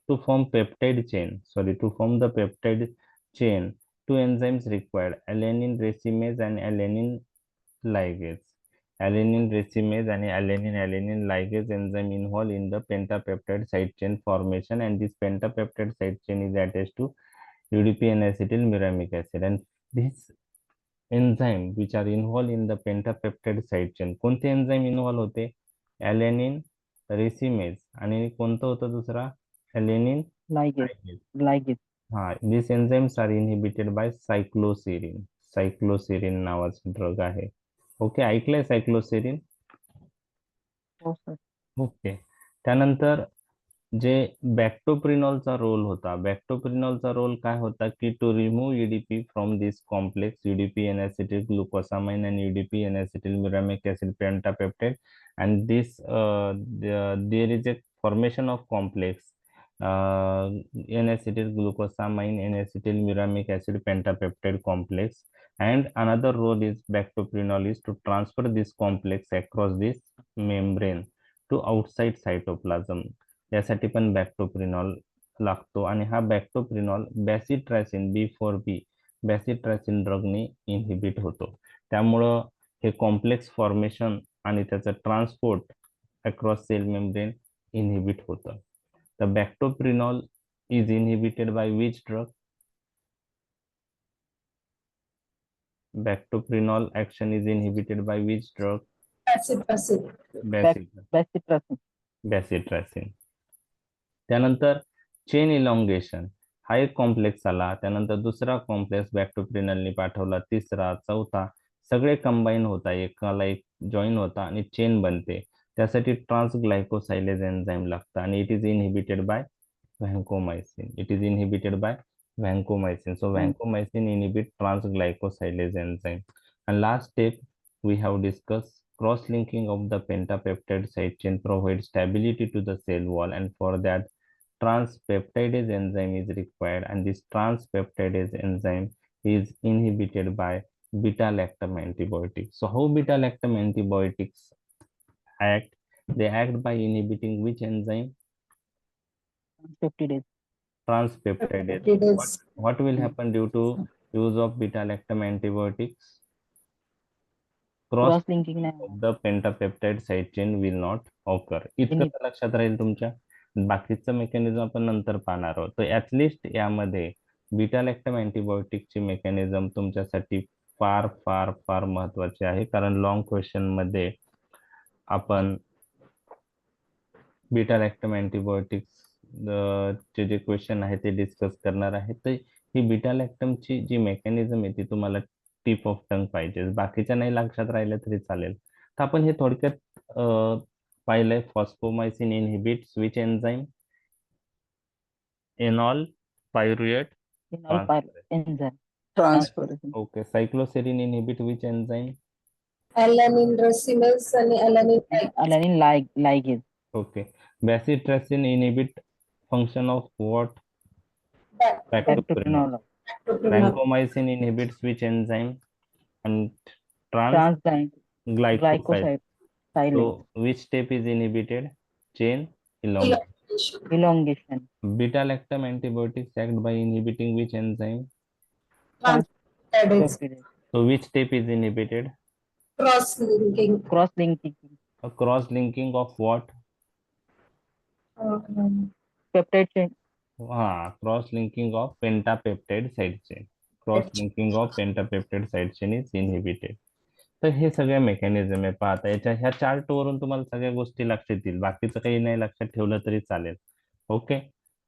to form peptide chain, to form the peptide chain, two enzymes required, alanine racemase and alanine ligase. Alanine racemase and alanine ligase enzyme involved in the pentapeptide side chain formation, and this pentapeptide side chain is attached to UDP N-acetyl muramic acid. And this enzyme which are involved in the pentapeptide side chain, कोणते एन्झाईम इन्व्हॉल्व होते? ॲलेनिन रेसिमेज, आणि कोणतं होतं दुसरा? ॲलेनिन लायगेज. हा, दिस एन्झाईम्स आर इनहिबिटेड बाय सायक्लोसेरिन. सायक्लोसेरिन नावाचं ड्रग आहे. ओके, ऐकलंय सायक्लोसेरिन? हो सर. ओके, त्यानंतर जे बॅक्टोप्रिनॉलचा रोल होता, बॅक्टोप्रिनॉलचा रोल काय होता की to remove UDP from this complex, UDP N-acetyl glucosamine and UDP N-acetyl muramic acid pentapeptide, and this there is a formation of complex N-acetyl glucosamine N-acetyl muramic acid pentapeptide complex, and another role is bactoprinol is to transfer this complex across this membrane to outside cytoplasm. यासाठी पण बॅक्टोप्रिनॉल लागतो, आणि हा बॅक्टोप्रिनॉल बॅसिट्रायसिन B4B बॅसिट्रायसिन ड्रगने इनहिबिट होतो. त्यामुळं हे कॉम्प्लेक्स फॉर्मेशन आणि त्याचं transport across cell membrane inhibit होतं. तर bactoprenol is inhibited by which drug? Bactoprinol action is inhibited by which drug? Bacitracin. त्यानंतर चेन इलॉंगेशन हा एक कॉम्प्लेक्स आला, त्यानंतर दुसरा कॉम्प्लेक्स बॅक्टोप्रिनलने पाठवला, तिसरा, चौथा, सगळे कंबाईन होता, एकाला एक जॉईन होता आणि चेन बनते. त्यासाठी ट्रान्सग्लायकोसायलेज एन्झाईम लागतं, आणि it is inhibited by vancomycin. So vancomycin inhibit transglycosylase enzyme. And last step we have discussed, cross-linking of the pentapeptide side chain provides stability to the cell wall, and for that transpeptidase enzyme is required, and this transpeptidase enzyme is inhibited by beta-lactam antibiotics. So how beta-lactam antibiotics act? They act by inhibiting which enzyme? 50 days. Transpeptidase. 50 days. What will happen due to use of beta-lactam antibiotics? Cross Cross linking नाही of होणार. the pentapeptide side chain will not occur. इतकं तर लक्षात राहील तुमच्या. बाकीचं मेकॅनिझम आपण नंतर पाहणार आहोत. तर ऍटलिस्ट यामध्ये बीटा लॅक्टम अँटीबायोटिकची मेकॅनिझम तुमच्यासाठी फार फार फार महत्वाची आहे, कारण लॉंग क्वेश्चन मध्ये आपण बीटा लॅक्टम अँटीबायोटिक्स चे जे क्वेश्चन आहे ते डिस्कस करणार आहे. तर ही बीटा लॅक्टमची जी मेकॅनिझम आहे ती तुम्हाला टिप ऑफ टंग पाहिजे, बाकीच्या नाही लक्षात राहिलं तरी चालेल. तर आपण हे थोडक्यात पाहिलंय. Fosfomycin inhibits which enzyme? Enol pyruvate enzyme. Transfer. Okay. Cycloserine inhibit which enzyme? Alanine racemase आणि alanine Alanine ligase. Okay. Bacitracin inhibit function of what? Bactoferol. Vancomycin inhibits which enzyme? And Transglycoside. glycoside. Silase. So which step is inhibited? Chain elongation. Elongation. Beta lactam antibiotics act by inhibiting which enzyme? Transpeptidase. So which step is inhibited? Cross-linking. Cross linking. A cross linking of what? Peptide chain. Cross linking of pentapeptide side chain. Cross linking of pentapeptide side chain is inhibited. तर हे सगळ्या मेकॅनिझम आहे. पाहता याच्या ह्या चार्ट वरून तुम्हाला सगळ्या गोष्टी लक्षात येतील, बाकीचं काही नाही लक्षात ठेवलं तरी चालेल. ओके.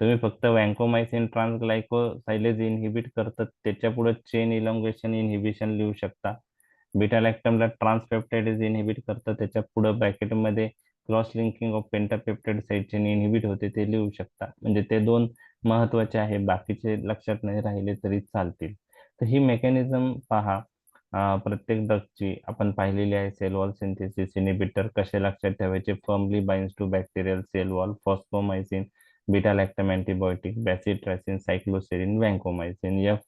तुम्ही फक्त वॅन्कोमायसिन ट्रान्सग्लायकोसायलेज इनहिबिट करतात त्याच्या पुढे चेन इलॉंगेशन इनहिबिशन लिहू शकता. बीटा लॅक्टमला ट्रान्सपेप्टाइडेज इनहिबिट करतात त्याच्या पुढे ब्रॅकेटमध्ये cross linking of pentapeptide side chain inhibit होते ते लिहू शकता. म्हणजे ते दोन महत्वाचे आहे, बाकीचे लक्षात नाही राहिले तरी चालतील. तर ही मेकॅनिझम पहा. प्रत्येक ड्रगची आपण पाहिलेली आहे. सेल वॉल सिंथेसिस इनिबिटर कसे लक्षात ठेवायचे? Firmly binds to bacterial cell wall. Fosfomycin, beta lactam antibiotic, bacitracin, cycloserine, vancomycin. F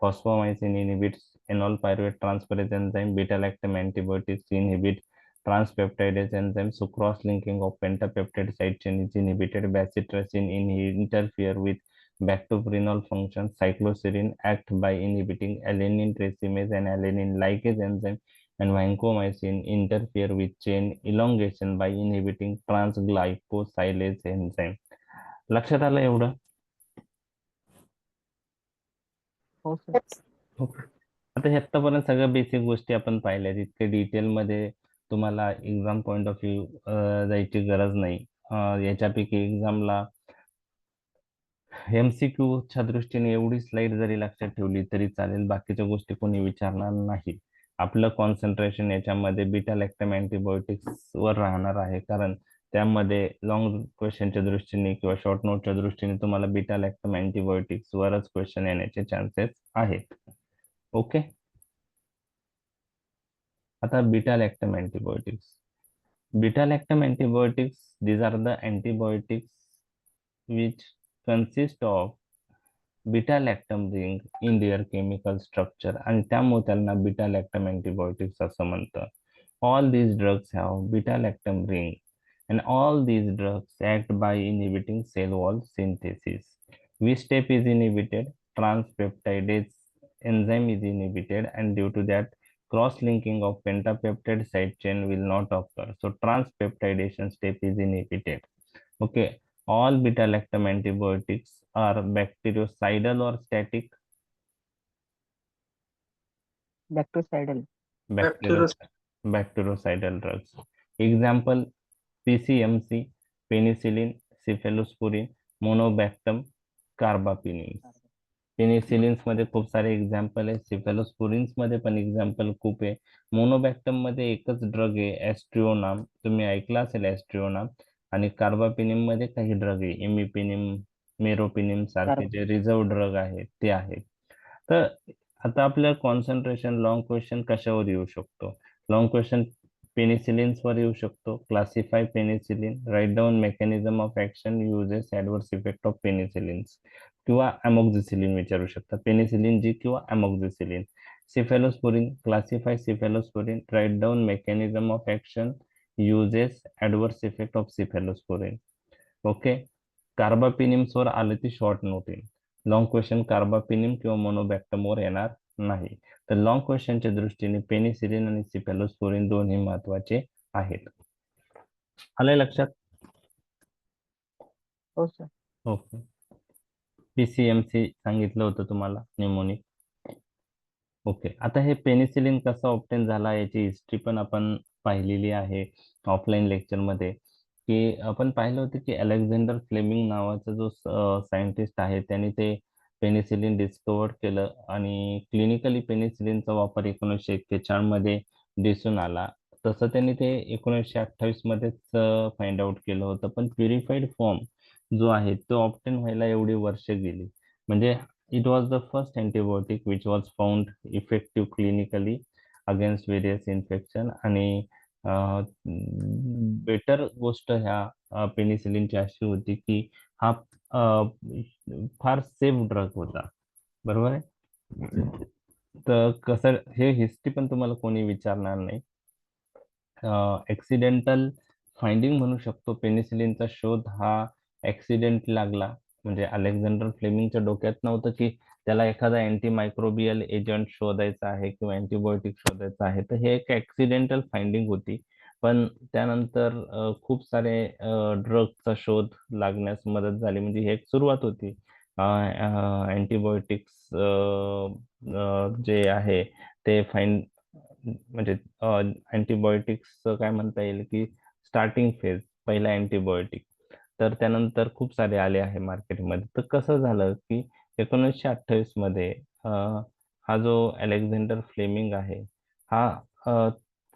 fosfomycin inhibits enol pyruvate transferase enzyme. Beta lactam antibiotics inhibit transpeptidase enzyme. So cross linking of pentapeptide side chain is inhibited. Bacitracin interfere with bactoferol function. Cycloserine act by inhibiting alanine racemase and alanine ligase enzyme. And vancomycin interfere with chain elongation by inhibiting transglycosylase enzyme. लक्षात आलं एवढं? हो सर. आता हे आतापर्यंत सगळ्या बेसिक गोष्टी आपण पाहिल्या. इतके डिटेल मध्ये तुम्हाला एक्झाम पॉइंट ऑफ व्ह्यू जायची गरज नाही. याच्यापैकी एक्झामला MCQच्या दृष्टीने एवढी स्लाइड जरी लक्षात ठेवली तरी चालेल, बाकीच्या गोष्टी कोणी विचारणार नाही. आपलं कॉन्सन्ट्रेशन याच्यामध्ये बीटा लॅक्टम अँटीबायोटिक्स वर राहणार आहे, कारण त्यामध्ये लॉंग क्वेश्चनच्या दृष्टीने किंवा शॉर्ट नोटच्या दृष्टीने तुम्हाला बीटा लॅक्टम अँटीबायोटिक्स वरच क्वेश्चन येण्याचे चान्सेस आहेत. ओके. आता beta lactam antibiotics. Beta lactam antibiotics, these are the antibiotics which consist of beta lactam ring in their chemical structure, आणि त्यामुळे त्यांना बीटा लॅक्टम अँटीबायोटिक्स असं म्हणतात. All these drugs have beta lactam ring and all these drugs act by inhibiting cell wall synthesis. Which step is inhibited? Transpeptidase enzyme is inhibited, and due to that cross-linking of pentapeptide side chain will not occur. So transpeptidation step is inhibited. Okay. All beta lactam antibiotics are bactericidal or static? Bactericidal. Bactericidal drugs. Example: PCMC, penicillin, cephalosporin, monobactam, carbapenems. Penicillins मध्ये खूप सारे एक्झाम्पल आहे. सिफेलोस्पोरिन्स मध्ये पण एक्झाम्पल खूप आहे. मोनोबॅक्टम मध्ये एकच ड्रग आहे, एस्ट्रिओनाम. तुम्ही ऐकला असेल एस्ट्रिओनाम. आणि कार्बापेनिम मध्ये काही ड्रग आहे, इमिपेनिम, मेरोपेनिम सारखे जे रिझर्व ड्रग आहेत ते आहेत. तर आता आपलं कॉन्सन्ट्रेशन लॉंग क्वेश्चन कशावर येऊ शकतो? लॉंग क्वेश्चन पेनिसिलिन्स वर येऊ शकतो. Classify penicillin, write down mechanism of action, uses, adverse effect of penicillins, किंवा अमोक्झिसिलिन विचारू शकता. पेनिसिलिन जी किंवा amoxicillin. Cephalosporin, classify cephalosporin, write down mechanism of action, uses, adverse effect of cephalosporin. Okay. Carbapenems वर आले ती शॉर्ट नोट येईल. लॉंग क्वेश्चन कार्बापिनिम किंवा मोनोबॅक्टम वर येणार नाही. तर लॉंग क्वेश्चनच्या दृष्टीने पेनिसिलिन आणि सिफेलोस्पोरिन दोन्ही महत्वाचे आहेत. आलंय लक्षात? हो सर. ओके. पीसीएमसी सांगितलं होतं तुम्हाला, न्यूमोनिक. ओके. आता हे पेनिसिलिन कसं ऑप्टेन झाला याची हिस्ट्री पण आपण पाहिलेली आहे ऑफलाईन लेक्चर मध्ये, की आपण पाहिलं होतं की अलेक्झांडर फ्लेमिंग नावाचा जो सायंटिस्ट आहे त्याने ते पेनिसिलिन डिस्कवर केलं आणि क्लिनिकली पेनिसिलिनचा वापर 1941 मध्ये दिसून आला. तसं त्यांनी ते 1928 मध्येच फाइंड आउट केलं होतं, पण प्युरिफाईड फॉर्म जो आहे तो ऑप्टेन व्हायला एवढी वर्ष गेली. म्हणजे it was the first antibiotic which was found effective clinically against various infection. आणि बेटर गोष्ट ह्या पेनिसिलिनची अशी होती की हा फार सेफ ड्रग होता. बरोबर आहे. तर कसं हे हिस्ट्री पण तुम्हाला कोणी विचारणार नाही. ऍक्सिडेंटल फाइंडिंग म्हणू शकतो. पेनिसिलिनचा शोध हा ऍक्सिडेंट लागला, म्हणजे अलेक्झांडर फ्लेमिंगच्या डोक्यात नव्हतं की त्याला एखादा अँटी मायक्रोबियल एजंट शोधायचा आहे किंवा अँटीबायोटिक शोधायचं आहे. तर हे एक ऍक्सिडेंटल फाइंडिंग होती. पण त्यानंतर खूप सारे ड्रगचा शोध लागण्यास मदत झाली, म्हणजे ही एक सुरुवात होती. अँटीबायोटिक्स जे आहे ते फाईंड, म्हणजे अँटीबायोटिक्स काय म्हणता येईल की स्टार्टिंग फेज, पहिला अँटीबायोटिक. तर त्यानंतर खूप सारे आले आहे मार्केटमध्ये. तर कसं झालं की 1928 मध्ये हा जो अलेक्झांडर फ्लेमिंग आहे हा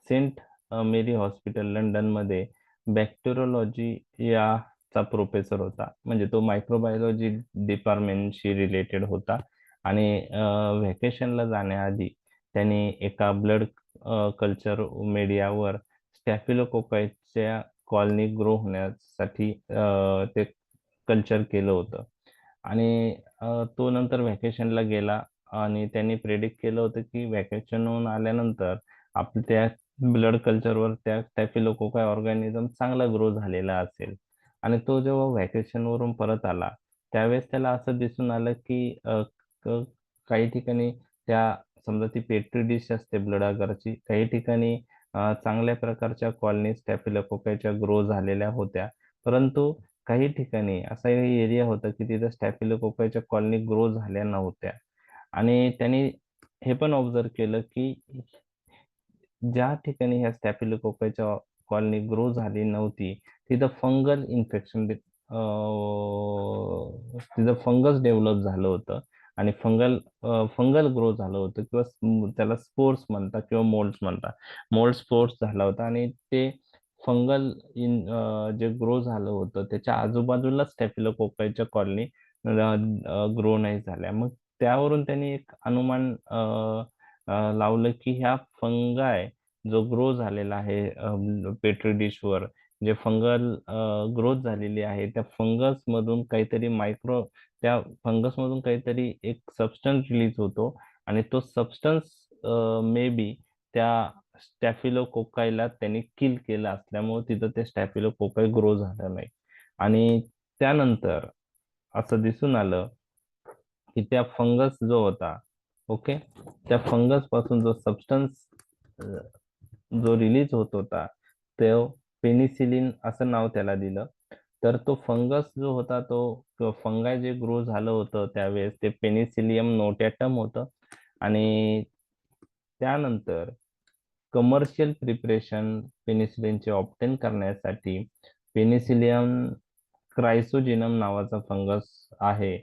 सेंट मेरी हॉस्पिटल लंडन मध्ये बॅक्टेरियोलॉजी याचा प्रोफेसर होता. म्हणजे तो मायक्रोबायोलॉजी डिपार्टमेंटशी रिलेटेड होता. आणि व्हॅकेशनला जाण्याआधी त्यांनी एका ब्लड कल्चर मीडियावर स्टॅफिलोकोकायच्या कॉलनी ग्रो होण्यासाठी ते कल्चर केलं होतं. आणि तो नंतर व्हॅकेशनला गेला आणि त्यांनी प्रेडिक्ट केलं होतं की व्हॅकेशनहून आल्यानंतर आपल्या त्या ब्लड कल्चरवर त्या स्टॅफिलोकोकाय ऑर्गॅनिझम चांगला ग्रो झालेला असेल. आणि तो जेव्हा व्हॅकेशनवरून परत आला त्यावेळेस त्याला असं दिसून आलं की काही ठिकाणी त्या, समजा ती पेट्री डिश असते ब्लड आगारची, काही ठिकाणी चांगल्या प्रकारच्या कॉलनी स्टॅफिलोकोकायच्या ग्रो झालेल्या होत्या. परंतु काही ठिकाणी असा एरिया होता की तिथं स्टॅफिलोकोकायच्या कॉलनी ग्रो झाल्या नव्हत्या. आणि त्यांनी हे पण ऑब्झर्व केलं की ज्या ठिकाणी ह्या स्टॅफिलोकोकायच्या कॉलनी ग्रो झाली नव्हती तिथं फंगल इन्फेक्शन, तिथं फंगस डेव्हलप झालं होतं. आणि फंगल ग्रो झालं होतं, किंवा त्याला स्पोर्स म्हणतात किंवा मोल्ड्स म्हणतात. मोल्ड स्पोर्स झाला होता आणि ते फंगल जे ग्रो झालं होतं त्याच्या आजूबाजूला स्टॅफिलोकोकायच्या कॉलनी ग्रो नाही झाल्या. मग त्यावरून त्यांनी एक अनुमान लावलं की ह्या फंगाय जो ग्रो झालेला आहे पेट्री डिशवर, जे फंगल ग्रोथ झालेली आहे त्या फंगस मधून काहीतरी त्या फंगस मधून काहीतरी एक सबस्टन्स रिलीज होतो. आणि तो सबस्टन्स मे बी त्या स्टॅफिलोकोकायला त्यांनी किल केलं असल्यामुळे तिथं ते स्टॅफिलोकोकाय ग्रो झालं नाही. आणि त्यानंतर असं दिसून आलं की त्या फंगस जो होता, ओके, त्या फंगस पासून जो सबस्टन्स जो रिलीज होत होता तो पेनिसिलिन असं नाव त्याला दिलं. तर तो फंगस जो होता तो फंगाय जे ग्रो झालं होतं त्यावेळेस ते पेनिसिलियम नोटॅटम होतं. आणि त्यानंतर कमर्शियल प्रिपरेशन पेनिसिलिनचे ऑप्टेन करण्यासाठी पेनिसिलियम क्रायसोजिनम नावाचा फंगस आहे,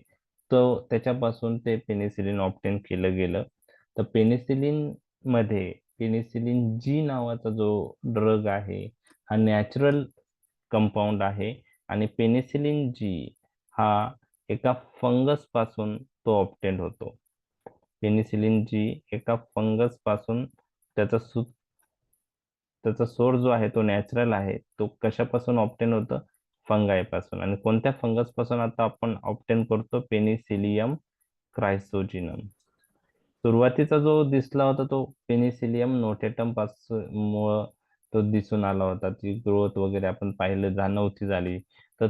तो त्याच्यापासून ते पेनिसिलिन ऑप्टेन केलं गेलं. तर पेनिसिलिन मध्ये पेनिसिलिन जी नावाचा जो ड्रग आहे हा नॅचरल कंपाऊंड आहे. आणि पेनिसिलिन जी हा एका फंगस पासून तो ऑप्टेन होतो. पेनिसिलिन जी एका फंगस पासून त्याचा त्याचा सोर्स जो आहे तो नॅचरल आहे. तो कशापासून ऑप्टेन होतं? फंगाय पासून. आणि कोणत्या फंगस पासून आता आपण ऑप्टेन करतो? पेनिसिलियम क्रायसोजिनम. सुरुवातीचा जो दिसला होता तो पेनिसिलियम नोटेटम पासून तो दिसून आला होता. ती ग्रोथ वगैरे आपण पाहिलं नव्हती झाली. तर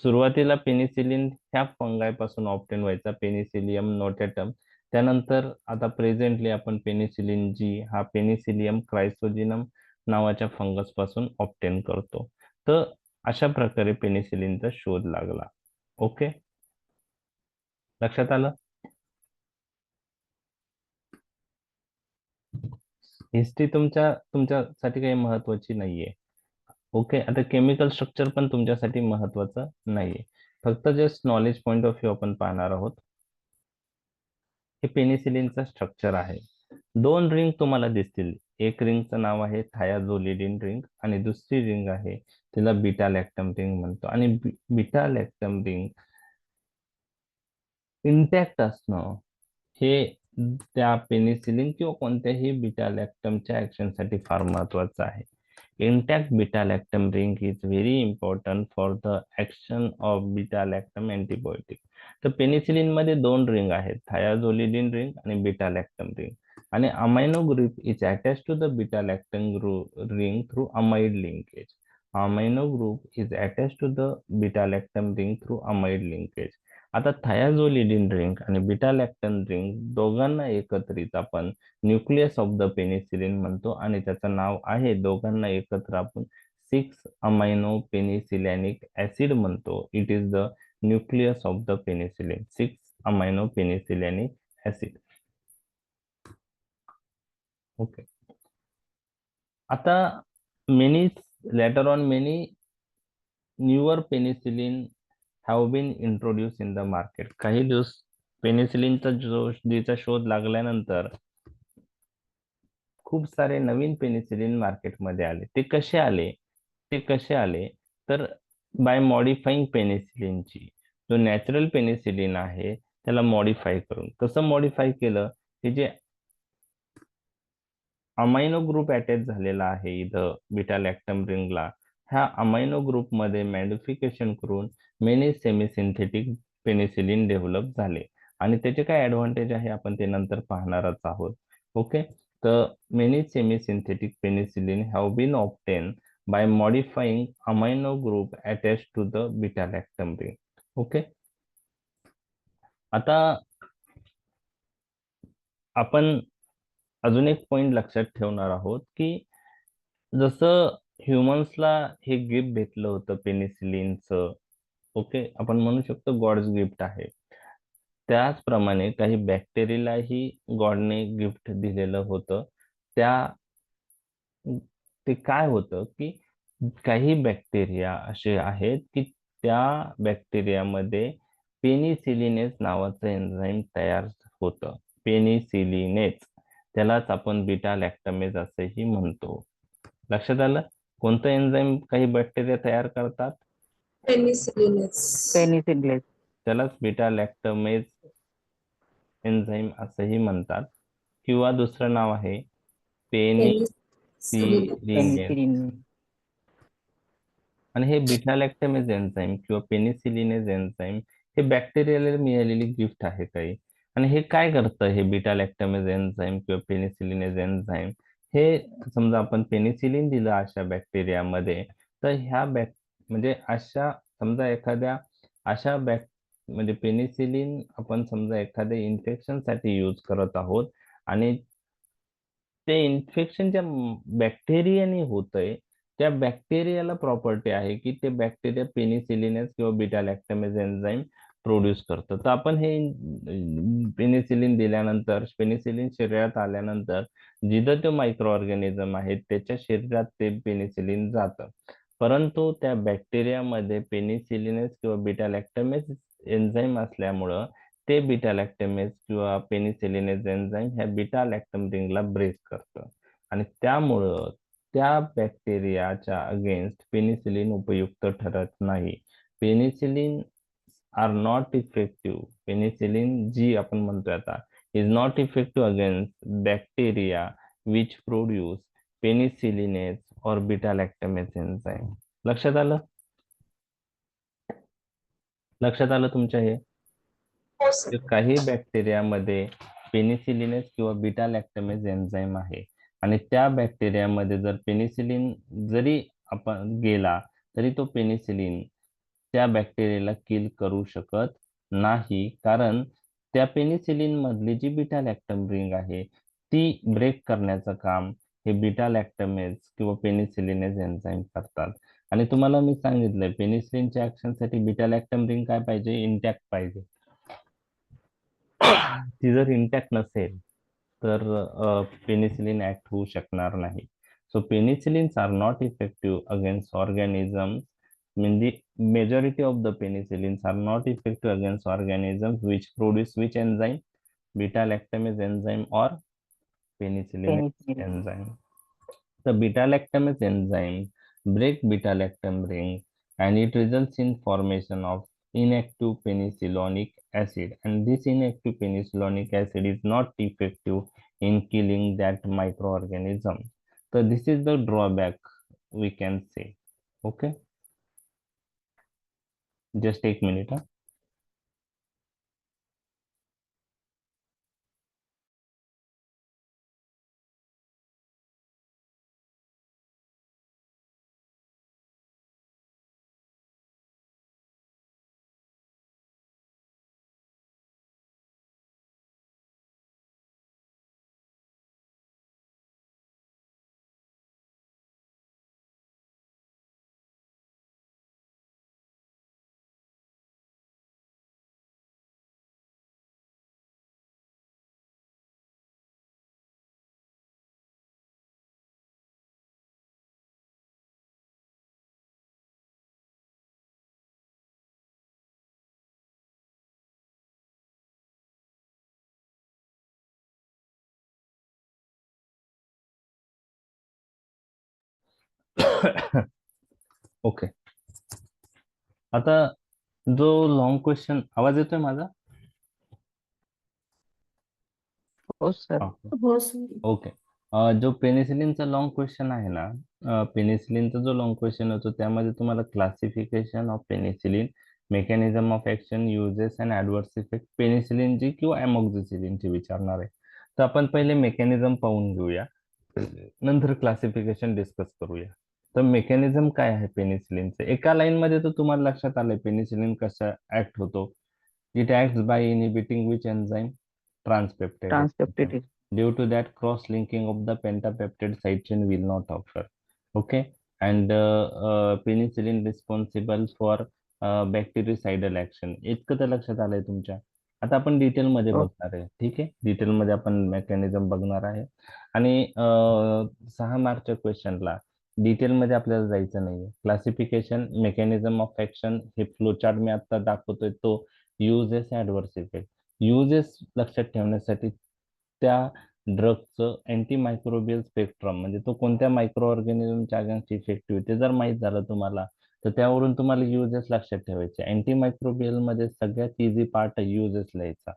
सुरुवातीला पेनिसिलिन ह्या फंगाय पासून ऑप्टेन व्हायचा, पेनिसिलियम नोटेटम. त्यानंतर आता प्रेझेंटली आपण पेनिसिलिन जी हा पेनिसिलियम क्रायसोजिनम नावाच्या फंगस पासून ऑप्टेन करतो. तर अशा प्रकारे पेनिसिलिनचा शोध लागला. ओके, लक्षात आलं? हिस्ट्री तुमच्यासाठी काही महत्वाची नाहीये. ओके, आता केमिकल स्ट्रक्चर पण तुमच्यासाठी महत्वाचं नाहीये. फक्त just knowledge point of view आपण पाहणार आहोत. हे पेनिसिलिनचं स्ट्रक्चर आहे. 2 रिंग तुम्हाला दिसतील. एक रिंगचं नाव आहे थायाझोलिडिन रिंग आणि दुसरी रिंग आहे तिला बीटा लॅक्टम रिंग म्हणतो. आणि बीटा लॅक्टम रिंग इंटॅक्ट असणं हे त्या पेनिसिलिन किंवा कोणत्याही बीटा लॅक्टमच्या ऍक्शनसाठी फार महत्वाचं आहे. Intact beta lactam ring is very important for the action of beta lactam antibiotic. तर पेनिसिलिन मध्ये 2 रिंग आहेत, थायाझोलिडिन रिंग आणि बीटा लॅक्टम रिंग. आणि amino group is attach to the beta lactam ring through amide linkage. Amino group is attach to the beta lactam ring through amide linkage. आता थायाझोलिडिन रिंग आणि बीटा लॅक्टम रिंग दोघांना एकत्रित आपण न्यूक्लियस ऑफ द पेनिसिलिन म्हणतो आणि त्याचं नाव आहे, दोघांना एकत्र आपण 6 अमायनो पेनिसिलॅनिक ऍसिड म्हणतो. It is the nucleus of the penicillin, 6 amino penicillanic acid. Okay, आता later on many newer penicillin have been introduced in the market. काही दिवस पेनिसिलिनचा शोध लागल्यानंतर खूप सारे नवीन पेनिसिलिन मार्केटमध्ये आले. ते कसे आले तर बाय मॉडिफाईंग पेनिसिलिनची, जो नॅचरल पेनिसिलिन आहे त्याला मॉडिफाय करून. कसं मॉडिफाय केलं की जे अमायनो ग्रुप अटॅच झालेला आहे इथं बीटा लॅक्टम रिंगला, ह्या अमायनो ग्रुप मध्ये मॉडिफिकेशन करून many semi synthetic penicillin develop झाले. आणि त्याचे काय ऍडव्हान्टेज आहे आपण ते नंतर पाहणारच आहोत. ओके, तर many semi synthetic penicillin have been obtain by modifying amino group attach to the beta lactam ring. Okay, आता आपण अजून एक पॉइंट लक्षात ठेवणार आहोत की जसं ह्युमन्सला हे गिफ्ट भेटलं होतं पेनिसिलिनचं, ओके, आपण म्हणू शकतो गॉड्स गिफ्ट आहे, त्याचप्रमाणे काही बॅक्टेरियालाही गॉडने गिफ्ट दिलेलं होतं. ते काय होतं की काही बॅक्टेरिया असे आहेत की त्या बॅक्टेरियामध्ये पेनिसिलिनेज नावाचं एन्झाईम तयार होतं. पेनिसिलिनेज, त्यालाच आपण बीटा लॅक्टमेज असेही म्हणतो. लक्षात आलं? कोणतं एन्झाईम काही बॅक्टेरिया तयार करतात? पेनिसिलिन. त्यालाच बीटा लॅक्टमेज एन्झाईम असेही म्हणतात. किंवा दुसरं नाव आहे पेनिसिलिनेज. पेनिसिलिन. आणि हे बीटा लॅक्टमेज एन्झाईम किंवा पेनिसिलिनेज एन्झाईम हे बॅक्टेरियाला मिळालेली गिफ्ट आहे काही. आणि हे काय करतं, हे बीटा लॅक्टमेज एन्झाईम किंवा पेनिसिलिनेज एन्झाईम? हे समजा आपण पेनिसिलिन दिलं अशा बॅक्टेरियामध्ये, तर ह्या म्हणजे अशा समजा एखाद्या अशा म्हणजे पेनिसिलिन आपण समजा एखाद्या इन्फेक्शन साठी यूज करत आहोत आणि ते इन्फेक्शन ज्या बॅक्टेरियाने होतंय त्या बॅक्टेरियाला प्रॉपर्टी आहे की ते बॅक्टेरिया पेनिसिलिनेस किंवा बीटा लॅक्टमेज एन्झाईम प्रोड्यूस करतं. तर आपण हे पेनिसिलिन दिल्यानंतर, पेनिसिलिन शरीरात आल्यानंतर जिथं तो मायक्रो ऑर्गॅनिझम आहे त्याच्या शरीरात ते पेनिसिलिन जातं. परंतु त्या बॅक्टेरियामध्ये पेनिसिलिनेस किंवा बीटा लॅक्टमेज एन्झाईम असल्यामुळं ते बीटा लॅक्टमेज किंवा पेनिसिलिनेज एन्झाईम ह्या बीटा लॅक्टम रिंगला ब्रेक करतं आणि त्यामुळं त्या बॅक्टेरियाच्या अगेन्स्ट पेनिसिलिन उपयुक्त ठरत नाही. Penicillin are not effective. Penicillin G आपण म्हणतोय आता is not effective against bacteria which produce penicillinase or beta lactamase enzyme. लक्षात आलं? लक्षात आलं तुमच्या हे? काही बॅक्टेरियामध्ये पेनिसिलिनेज किंवा बीटा लॅक्टमेज एन्झाईम आहे आणि त्या बॅक्टेरियामध्ये जर पेनिसिलिन जरी आपण गेला तरी तो पेनिसिलिन त्या बॅक्टेरियाला किल करू शकत नाही, कारण त्या पेनिसिलिन मधली जी बीटा लॅक्टम रिंग आहे ती ब्रेक करण्याचं काम हे बीटा लॅक्टमेज किंवा पेनिसिलिनेज एन्झाईम करतात. आणि तुम्हाला मी सांगितलंय पेनिसिलिनच्या ऍक्शनसाठी बीटा लॅक्टम रिंग काय पाहिजे, इंटॅक्ट पाहिजे. ती जर इंटॅक्ट नसेल तर पेनिसिलिन ऍक्ट होऊ शकणार नाही. So penicillins are not effective against organism. म्हणजे majority of the penicillins are not effective against organisms which produce which enzyme, beta lactamase enzyme or penicillin enzyme. The beta lactamase enzyme break beta lactam ring and it results in formation of inactive penicillinic acid, and this inactive penicillinic acid is not effective in killing that microorganism. So this is the drawback we can say. Okay, just take a minute. Okay, आता जो लॉंग क्वेश्चन, आवाज येतोय माझा? हो सर. हो सर. ओके, जो पेनिसिलिनचा लॉंग क्वेश्चन आहे ना, पेनिसिलिनचा जो लॉंग क्वेश्चन होतो त्यामध्ये तुम्हाला classification of penicillin, mechanism of action, uses and adverse effect पेनिसिलिनची किंवा अमोक्झिसिलिनची विचारणार आहे. तर आपण पहिले मेकॅनिझम पाहून घेऊया, नंतर क्लासिफिकेशन डिस्कस करूया. तर मेकॅनिझम काय आहे पेनिसिलिनचं? एका लाईन मध्ये तर तुम्हाला लक्षात आलंय पेनिसिलिन कसा ऍक्ट होतो. It acts by inhibiting which enzyme, transpeptide. Transpeptide. Due to that, cross-linking of the pentapeptide side chain will not occur. Okay, and penicillin responsible for bactericidal action. इतकं तर लक्षात आलंय तुमच्या. आता आपण डिटेल मध्ये हो. बघणार आहे. ठीक आहे, डिटेल मध्ये आपण मेकॅनिझम बघणार आहे आणि 6 मार्चच्या क्वेश्चनला डिटेल मध्ये आपल्याला जायचं नाहीये. क्लासिफिकेशन, मेकॅनिझम ऑफ ऍक्शन, हे फ्लोचार्ट मी आता दाखवतोय तो, युजेस ऍडव्हर्स इफेक्ट. युजेस लक्षात ठेवण्यासाठी त्या ड्रगचं अँटीमायक्रोबियल स्पेक्ट्रम, म्हणजे तो कोणत्या मायक्रो ऑर्गॅनिझमच्या अगेन्स्ट इफेक्टिव्ह, ते जर माहीत झालं तुम्हाला तर त्यावरून तुम्हाला युजेस लक्षात ठेवायचे. अँटीमायक्रोबियल मध्ये सगळ्यात इझी पार्ट युजेस लिहायचा,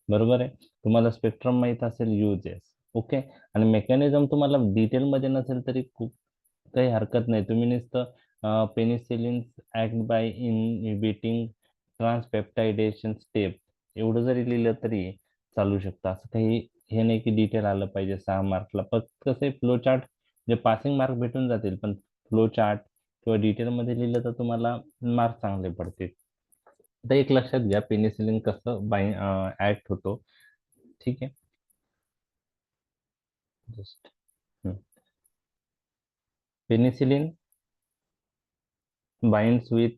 बरोबर आहे. तुम्हाला स्पेक्ट्रम माहित असेल, युजेस. ओके, आणि मेकॅनिझम तुम्हाला डिटेल मध्ये नसेल तरी खूप काही हरकत नाही, तुम्ही नुसतं penicillin act by inhibiting transpeptidation step एवढं जरी लिहिलं तरी चालू शकतं. असं काही हे नाही की डिटेल आलं पाहिजे 6 मार्कला. फक्त कसं फ्लो चार्ट जे पासिंग मार्क भेटून जातील, पण फ्लो चार्ट किंवा डिटेल मध्ये लिहिलं तर तुम्हाला मार्क चांगले पडतील. आता एक लक्षात घ्या पेनिसिलिन कसं ऍक्ट होतो. ठीक आहे, just penicillin binds with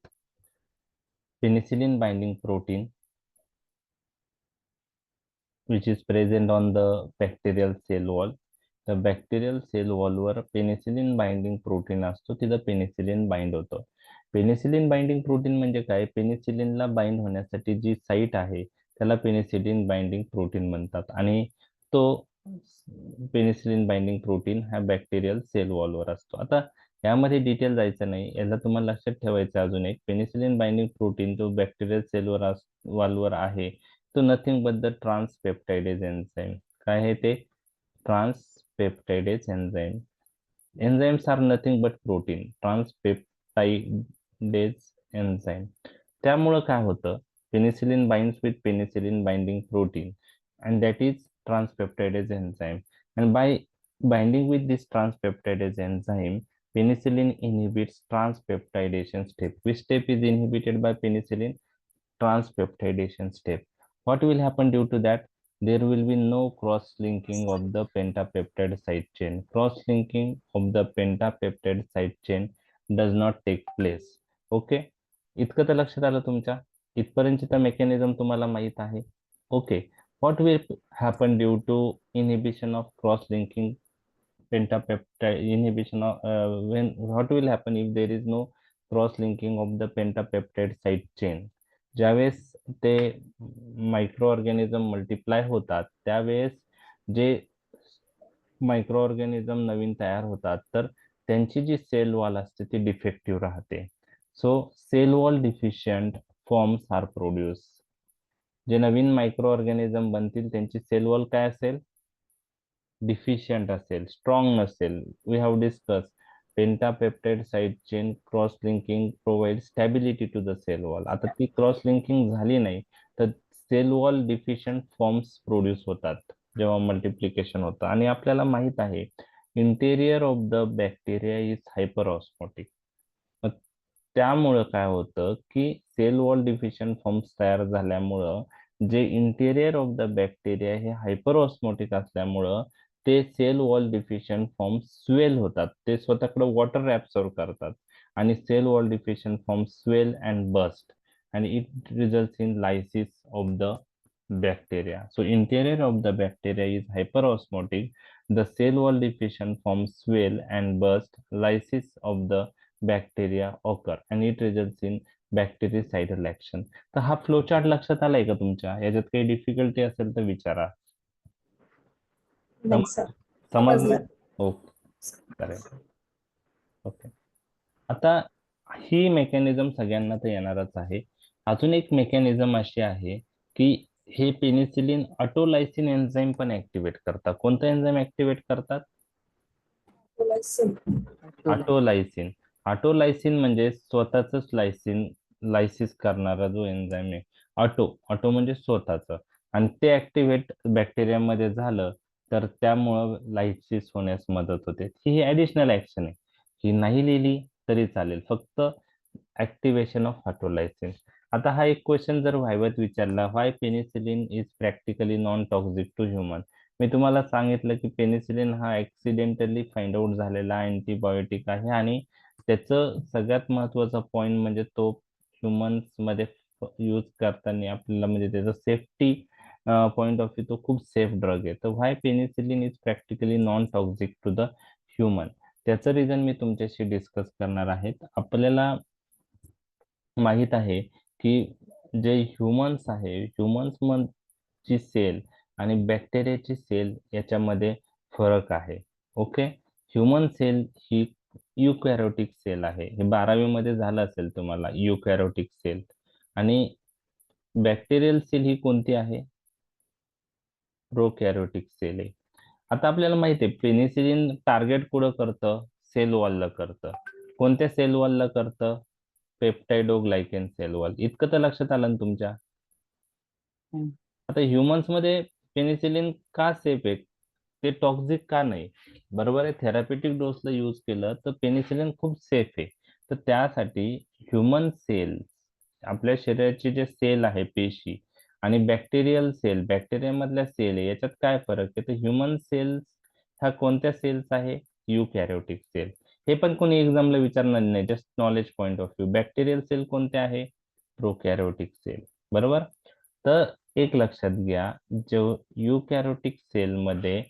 penicillin binding protein which is present on the bacterial cell wall. The bacterial cell wall वर पेनिसिलिन बाइंडिंग प्रोटीन असतो, तिथं पेनिसिलिन बाइंड होतं. पेनिसिलिन बाइंडिंग प्रोटीन म्हणजे काय? पेनिसिलिनला बाइंड होण्यासाठी जी साईट आहे त्याला पेनिसिलिन बाइंडिंग प्रोटीन म्हणतात आणि तो पेनिसिलिन बाइंडिंग प्रोटीन हा बॅक्टेरियल सेल वॉलवर असतो. आता यामध्ये डिटेल जायचं नाही, याला तुम्हाला लक्षात ठेवायचं अजून एक, पेनिसिलिन बाइंडिंग प्रोटीन जो बॅक्टेरियल सेल वॉलवर आहे तो nothing but the transpeptidase enzyme. काय आहे ते? Transpeptidase enzyme. Enzymes are nothing but protein, transpeptidase enzyme. त्यामुळं काय होतं, penicillin binds with penicillin binding protein and that is transpeptidase enzyme, and by binding with this transpeptidase enzyme, penicillin inhibits transpeptidation step. Which step is inhibited by penicillin? Transpeptidation step. What will happen due to that? There will be no cross-linking of the pentapeptide side chain. Cross-linking of the pentapeptide side chain does not take place. Okay, इतकं तर लक्षात आलं तुमच्या? इथपर्यंतचा मेकॅनिझम तुम्हाला माहित आहे. Okay, what will happen due to inhibition of cross-linking pentapeptide inhibition of when what will happen if there is no cross linking of the pentapeptide side chain? ज्यावेळेस ते मायक्रो ऑर्गॅनिझम मल्टिप्लाय होतात त्यावेळेस जे मायक्रो ऑर्गॅनिझम नवीन तयार होतात तर त्यांची जी सेल वॉल असते ती डिफेक्टिव्ह राहते. So cell wall deficient forms are produce. जे नवीन मायक्रो ऑर्गॅनिझम बनतील त्यांची सेल वॉल काय असेल? डिफिशियंट असेल, स्ट्रॉंग नसेल. We have discuss pentapeptide side chain cross linking provides stability to the cell wall. आता ती क्रॉस लिंकिंग झाली नाही तर cell wall deficient forms produce होतात जेव्हा मल्टिप्लिकेशन होतं. आणि आपल्याला माहित आहे interior of the bacteria is hyper osmotic. त्यामुळं काय होतं की सेल वॉल डिफिशियंट फॉर्म्स तयार झाल्यामुळं जे इंटेरियर ऑफ द बॅक्टेरिया हे हायपर ऑस्मोटिक असल्यामुळं ते cell wall deficient forms swell होतात. ते स्वतःकडे वॉटर ऍब्सॉर्ब करतात आणि cell wall deficient forms swell and burst and it results in lysis of the bacteria. So interior of the bacteria is hyperosmotic. The cell wall deficient forms swell and burst. Lysis of the bacteria occur and it results in bactericidal action. तर हा फ्लो चार्ट लक्षात आलाय का तुमच्या? याच्यात काही डिफिकल्टी असेल तर विचारा. नाही सर, समजलं? Okay, correct. ओके, आता ही मेकॅनिझम सगळ्यांना तर येणारच आहे. अजून एक मेकॅनिझम अशी आहे की हे पेनिसिलिन ऑटोलायसिन एन्झाईम पण ऍक्टिव्हेट करतात. कोणतं एन्झाईम ऍक्टिव्हेट करतात? ऑटोलायसिन. ऑटोलायसिन म्हणजे स्वतःच लायसिस करणारा जो एन्झाईम आहे. ऑटो म्हणजे स्वतःच, आणि ते ऍक्टिव्हेट बॅक्टेरियामध्ये झालं तर त्यामुळं लायसिस होण्यास मदत होते. ही ऍडिशनल ऍक्शन आहे, ही नाही लिहिली तरी चालेल, फक्त ऍक्टिव्हेशन ऑफ ऑटोलायसिन. आता हा एक क्वेश्चन जर व्हायवत विचारला, why penicillin is practically non toxic to human. मी तुम्हाला सांगितलं की पेनिसिलिन हा ऍक्सिडेंटली फाइंड आउट झालेला अँटीबायोटिक आहे आणि त्याचं सगळ्यात महत्वाचा पॉइंट म्हणजे तो ह्युमन्स मध्ये यूज करताना आपल्याला म्हणजे त्याचं सेफ्टी पॉइंट ऑफ व्ह्यू तो खूप सेफ ड्रग आहे. तर why penicillin is practically non toxic to the human, त्याचं रिझन मी तुमच्याशी डिस्कस करणार आहे. आपल्याला माहित आहे की जे ह्युमन्स आहे, ह्युमन्स ची सेल आणि बॅक्टेरियाची सेल याच्यामध्ये फरक आहे. ओके, ह्युमन सेल ही युकॅरोटिक सेल आहे. हे 12वी मध्ये झालं असेल तुम्हाला, युकॅरोटिक सेल. आणि बॅक्टेरियल सेल ही कोणती आहे? प्रोकॅरोटिक सेल आहे. आता आपल्याला माहिती आहे पेनिसिलिन टार्गेट कुठं करतं? सेल वॉलला करतं. कोणत्या सेल वॉलला करतं? पेप्टाइडोग्लायकेन सेल वॉल. इतकं तर लक्षात आलं ना तुमच्या? आता ह्युमन्स मध्ये पेनिसिलिन का सेफ आहे? ते टॉक्सिक का नाही? बरोबर आहे, थेरापेटिक डोसला यूज केलं तर पेनिसिलिन खूप सेफ आहे. तर त्यासाठी ह्युमन सेल, आपल्या शरीराचे जे सेल आहे पेशी, आणि बॅक्टेरियल सेल, बॅक्टेरिया मधल्या सेल आहे, याच्यात काय फरक आहे? तर ह्युमन सेल्स ह्या कोणत्या सेल्स आहे? Eukaryotic cell. हे पण कोणी एक्झामला विचारणार नाही, just knowledge point of view. Bacterial cell कोणते आहे? Prokaryotic cell. बरोबर. तर एक लक्षात घ्या, जो युकॅरियोटिक सेल मध्ये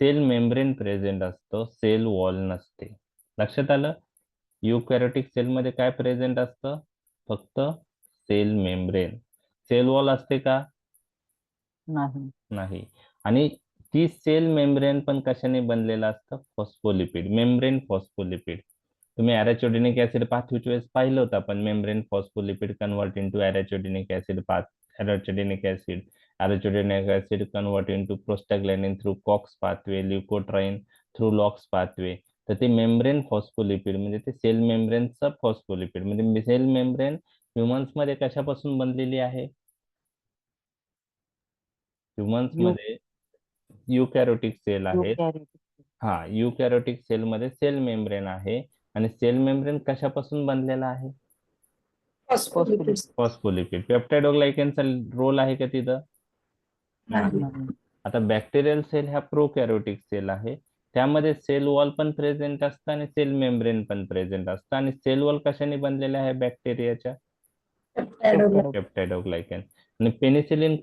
सेल मेम्ब्रेन प्रेझेंट असतो, सेल वॉल नसते. लक्षात आलं? युकॅरियोटिक सेल मध्ये काय प्रेझेंट असतं? फक्त सेल मेम्ब्रेन. सेल वॉल असते का? नाही. आणि ती सेल मेम्ब्रेन पण कशाने बनलेलं असतं? Phospholipid, membrane phospholipid. तुम्ही ॲराचिडोनिक ऍसिड पाथवेच्या वेळेस पाहिलं होतं आपण, membrane phospholipid convert into arachidonic acid path. Arachidonic acid convert into prostaglandin through COX pathway, leukotriene through LOX pathway. तर ते मेम्ब्रेन फॉस्फोलिपिड म्हणजे ते सेल मेम्ब्रेनचं फॉस्फोलिपिड. म्हणजे सेल मेम्ब्रेन ह्युमन्स मध्ये कशापासून बनलेली आहे? ह्युमन्स मध्ये युकॅरोटिक सेल आहेत. युकॅरियोटिक. हा, युकॅरोटिक सेल मध्ये सेल मेम्ब्रेन आहे आणि सेल मेम्ब्रेन कशापासून बनलेला आहे? Phospholipids phospholipid. पेप्टाइडोग्लायकनचा रोल आहे का तिथं? नाही. नाही. आता बॅक्टेरियल सेल ह्या प्रोकॅरोटिक सेल आहे. त्यामध्ये सेल वॉल पण प्रेझेंट असतं आणि सेल मेम्ब्रेन पण प्रेझेंट असतं. आणि सेल वॉल कशाने बनलेले आहे बॅक्टेरियाच्या? पेप्टाइडोग्लायकन पेप्टाइडोग्लायकन. आणि पेनिसिलिन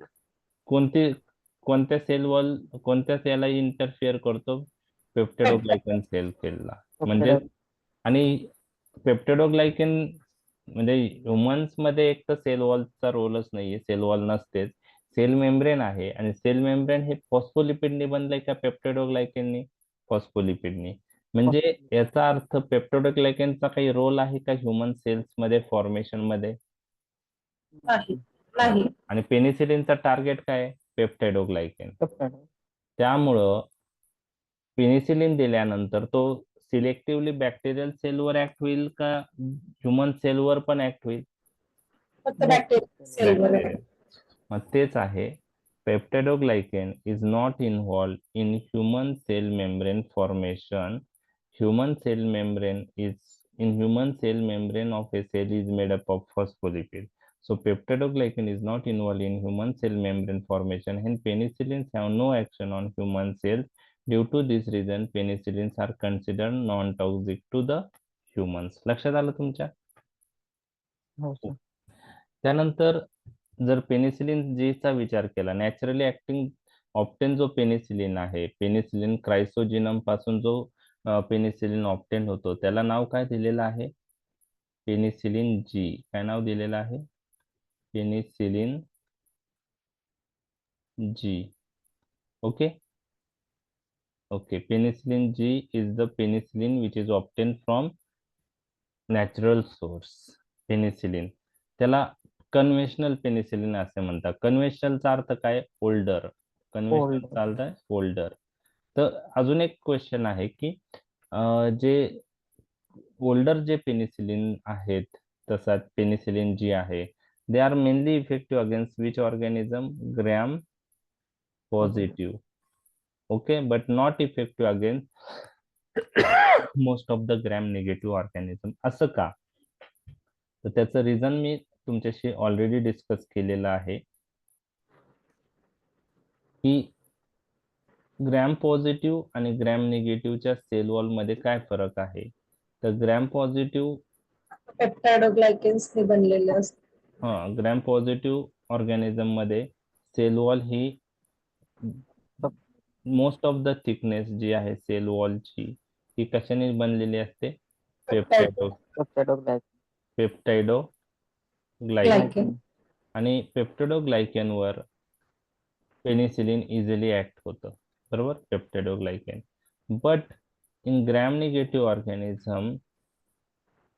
कोणत्या सेल वॉल, कोणत्या सेलला इंटरफिअर करतो? पेप्टाइडोग्लायकन सेलला. म्हणजे आणि पेप्टाइडोग्लायकन म्हणजे ह्युमन्स मध्ये एक तर सेल वॉलचा रोलच नाहीये, सेल वॉल नसतेच. सेल मेम्ब्रेन आहे आणि सेल मेम्ब्रेन हे फॉस्फोलिपिडनी बनलंय का पेप्टाइडोग्लायकननी? फॉस्फोलिपिडनी. म्हणजे याचा अर्थ पेप्टाइडोग्लायकनचा काही रोल आहे का ह्युमन सेल्स मध्ये फॉर्मेशन मध्ये? नाही. नाही. आणि पेनिसिलिनचा टार्गेट काय आहे? पेप्टाइडोग्लायकन. त्यामुळं पेनिसिलिन दिल्यानंतर तो सिलेक्टिव्हली बॅक्टेरियल सेलवर ऍक्ट होईल का ह्युमन सेलवर पण ऍक्ट होईल? फक्त बॅक्टेरिया सेलवर बॅक्टेरियल. मग तेच आहे, peptidoglycan is not involve in human cell membrane formation. Human cell membrane is human cell membrane of a cell is made up of phospholipid. So peptidoglycan is not involved in human cell membrane formation. Hence penicillins have no action on human cells. Due to this reason, penicillins are considered non-toxic to the humans. लक्षात आलं तुमच्या? हो सर. त्यानंतर जर पेनिसिलिन जीचा विचार केला, नॅचरली ऍक्टिंग ऑप्टेन जो पेनिसिलिन आहे, पेनिसिलिन क्रायसोजिनम पासून जो पेनिसिलिन ऑप्टेन होतो त्याला नाव काय दिलेलं आहे? Penicillin G. काय नाव दिलेलं आहे? Penicillin G. Okay. Okay, penicillin G is the penicillin which is obtain from natural source. Penicillin त्याला कन्व्हेन्शनल पेनिसिलिन असे म्हणतात. कन्व्हेन्शनलचा अर्थ काय? ओल्डर. कन्व्हेन्शनल चालतंय ओल्डर. तर अजून एक क्वेश्चन आहे की जे ओल्डर जे पेनिसिलिन आहेत, तसाच पेनिसिलिन जी आहे, they R mainly effective against which organism? Gram positive. Okay, but not effective against most of the gram negative organism. असं का? तर त्याचं रिझन मी तुमच्याशी ऑलरेडी डिस्कस केलेलं आहे की ग्रॅम पॉझिटिव्ह आणि ग्रॅम निगेटिव्हच्या सेल वॉल मध्ये काय फरक आहे. तर ग्रॅम पॉझिटिव्ह पेप्टाइडोग्लायकन्सने बनलेले असतात. ग्रॅम पॉझिटिव्ह ऑर्गॅनिझम मध्ये सेल वॉल ही मोस्ट ऑफ द थिकनेस जी आहे सेल वॉलची ही कशाने बनलेली असते? पेप्टाइडोग्लायकन. आणि पेप्टाइडोग्लायकन वर पेनिसिलिन इझिली ऍक्ट होतं, बरोबर? Peptidoglycan. But in gram negative organism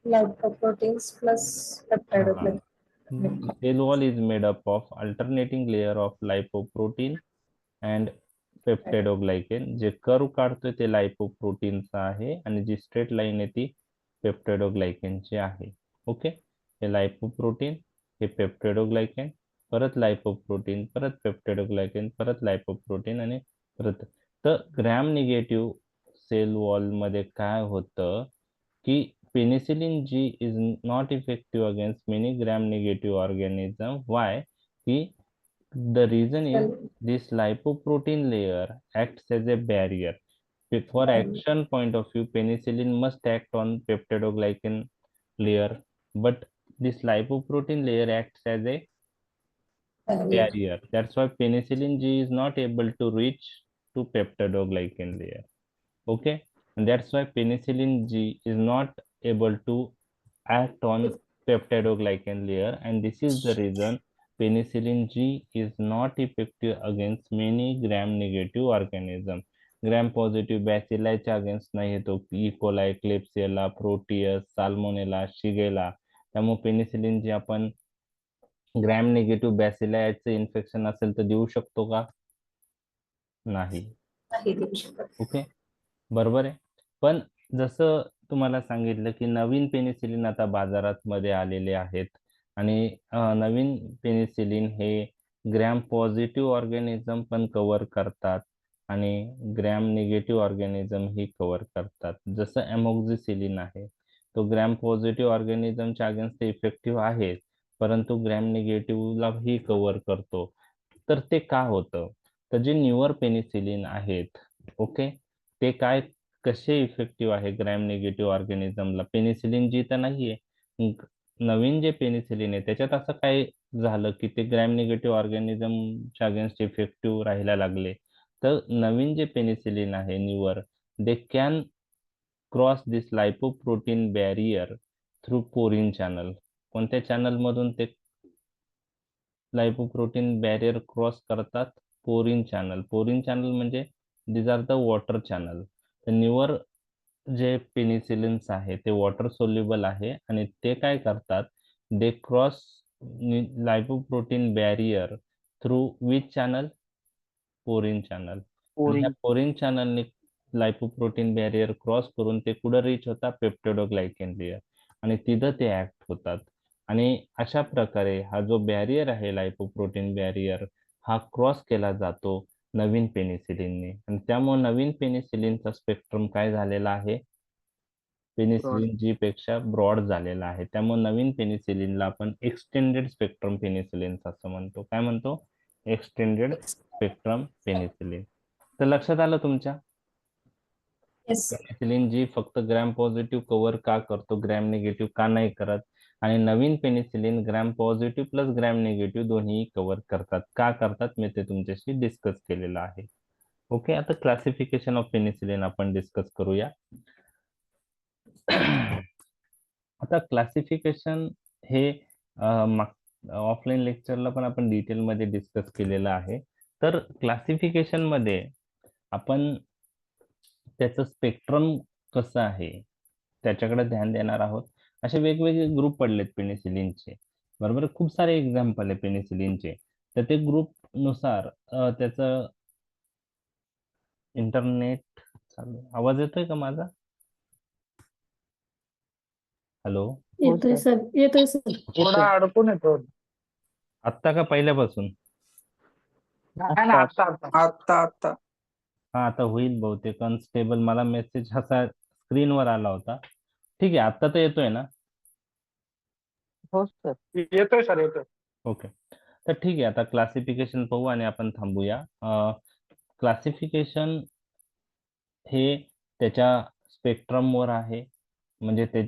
Lipoproteins plus peptidoglycan. cell wall is made up of alternating layer of lipoprotein and peptidoglycan. जे कर्व काढतोय ते लायपोप्रोटीनचा आहे आणि जी स्ट्रेट लाईन आहे ती पेप्टाइडोग्लायकनची आहे. ओके, हे लायपोप्रोटीन, हे पेप्टाइडोग्लायकन, परत लायपोप्रोटीन, परत पेप्टाइडोग्लायकन, परत लायपोप्रोटीन आणि परत. तर ग्रॅम निगेटिव्ह सेल वॉल मध्ये काय होतं की penicillin G is not effective against many gram negative organism. Why? की the reason is this lipoprotein layer acts as a barrier. For action point of view, penicillin must act on peptidoglycan layer, but this lipoprotein layer acts as a barrier. That's why penicillin G is not able to reach to peptidoglycan layer. Okay, and that's why penicillin G is not able to act on peptidoglycan layer, and this is the reason penicillin G is not effective against many gram-negative organisms. Gram positive बॅसिलायच्या अगेन्स्ट नाही येतो, इकोलाय, क्लेप्सियला, प्रोटियस, साल्मोनेला, शिगेला. त्यामुळे पेनिसिलिन जे आपण ग्रॅम निगेटिव्ह बॅसिलायचं इन्फेक्शन असेल तर देऊ शकतो का? नाही. ओके, बरोबर आहे. पण जसं तुम्हाला सांगितलं की नवीन पेनिसिलिन आता बाजारात मध्ये आलेले आहेत आणि नवीन पेनिसिलिन हे ग्रॅम पॉझिटिव्ह ऑर्गॅनिझम पण कव्हर करतात आणि ग्रॅम निगेटिव्ह ऑर्गॅनिझम ही कव्हर करतात. जसं एमोक्झिसिलिन आहे, तो ग्रॅम पॉझिटिव्ह ऑर्गॅनिझमच्या अगेन्स्ट इफेक्टिव्ह आहे, परंतु ग्रॅम निगेटिव्हला ही कव्हर करतो. तर ते का होतं? तर जे न्यूअर पेनिसिलिन आहेत, ओके, ते काय कसे इफेक्टिव्ह आहे ग्रॅम निगेटिव्ह ऑर्गॅनिझमला? पेनिसिलिन जी तर नाहीये, नवीन जे पेनिसिलिन आहे त्याच्यात असं काय झालं की ते ग्रॅम निगेटिव्ह ऑर्गॅनिझमच्या अगेन्स्ट इफेक्टिव्ह राहायला लागले? तर नवीन जे पेनिसिलिन आहे newer, they can cross this lipoprotein barrier through porin channel. कोणत्या चॅनल मधून ते लायपोप्रोटीन बॅरियर क्रॉस करतात? Porin channel. पोरिन चॅनल म्हणजे these are the water channel. तर न्यूअर जे पेनिसिलिन्स आहे ते वॉटर सोल्युबल आहे आणि ते काय करतात? They cross lipoprotein barrier through which channel? Porin channel. आणि ह्या पोरी पोरिन चॅनलने लायपोप्रोटीन बॅरियर क्रॉस करून ते कुठं रीच होतात? पेप्टिडोग्लायकेन लेयर, आणि तिथं ते ऍक्ट होतात. आणि अशा प्रकारे हा जो बॅरियर आहे लायपोप्रोटीन बॅरियर, हा क्रॉस केला जातो नवीन पेनिसिलिनने, आणि त्यामुळे नवीन पेनिसिलिनचा स्पेक्ट्रम काय झालेला आहे? ब्रॉड पेनिसिलिन जी पेक्षा ब्रॉड झालेला आहे. त्यामुळे नवीन पेनिसिलिनला आपण एक्सटेंडेड स्पेक्ट्रम पेनिसिलिन असं म्हणतो. काय म्हणतो? Extended spectrum penicillin. तर लक्षात आलं तुमच्या? येस. पेनिसिलिन जी फक्त ग्रॅम पॉझिटिव्ह कव्हर का करतो, ग्रॅम निगेटिव्ह का नाही करत? आणि नवीन penicillin gram positive plus gram negative दोन्ही कव्हर करतात. का करतात मी ते तुमच्याशी डिस्कस केलेलं आहे. ओके, आता क्लासिफिकेशन ऑफ पेनिसिलिन आपण डिस्कस करूया. आता क्लासिफिकेशन हे ऑफलाईन लेक्चरला पण आपण डिटेलमध्ये डिस्कस केलेलं आहे. तर क्लासिफिकेशन मध्ये आपण त्याचं स्पेक्ट्रम कसं आहे त्याच्याकडे ध्यान देणार आहोत. असे वेगवेगळे ग्रुप पडलेत पेनिसिलिनचे, बरोबर. खूप सारे एक्झाम्पल आहे पेनिसिलिनचे. तर ते ग्रुप नुसार त्याचं इंटरनेट चालू. आवाज येतोय का माझा? हॅलो, येतोय सर, येतोय सर. थोडा अडकून येतो. आत्ता का पहिल्यापासून? आता हा, आता होईल बहुतेक अनस्टेबल. मला मेसेज असा स्क्रीनवर आला होता. ठीक आहे, आता तर येतोय ना? हो सर, येतोय सर, येतोय. ओके, तर ठीक आहे. आता क्लासिफिकेशन पाहू आणि आपण थांबूया. क्लासिफिकेशन हे त्याच्या स्पेक्ट्रमवर आहे, म्हणजे ते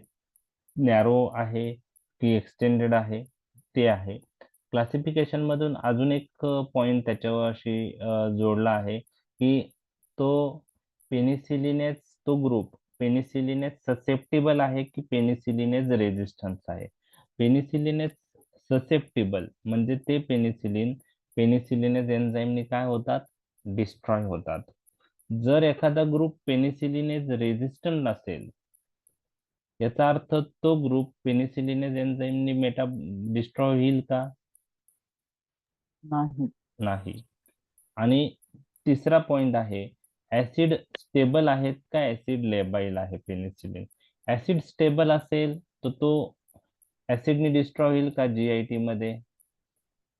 नॅरो आहे की एक्सटेंडेड आहे ते आहे. क्लासिफिकेशन मधून अजून एक पॉइंट त्याच्याशी जोडला आहे की तो पेनिसिलिनेस, तो ग्रुप पेनिसिलिनेस ससेप्टेबल आहे की पेनिसिलिनेस रेजिस्टन्स आहे. पेनिसिलिनेस ससेप्टेबल म्हणजे ते पेनिसिलिन पेनिसिलिनेस एन्झाईमने काय होतात? डिस्ट्रॉय होतात. जर एखादा ग्रुप पेनिसिलिनेस रेजिस्टंट नसेल, याचा अर्थ तो ग्रुप पेनिसिलिनेस एन्झाईमने डिस्ट्रॉय होईल का? नाही. आणि तिसरा पॉइंट आहे, ऍसिड स्टेबल आहेत का ऍसिड लेबाईल आहे पेनिसिलिन? ऍसिड स्टेबल असेल तर तो ऍसिडने डिस्ट्रॉय होईल का जीआयटी मध्ये?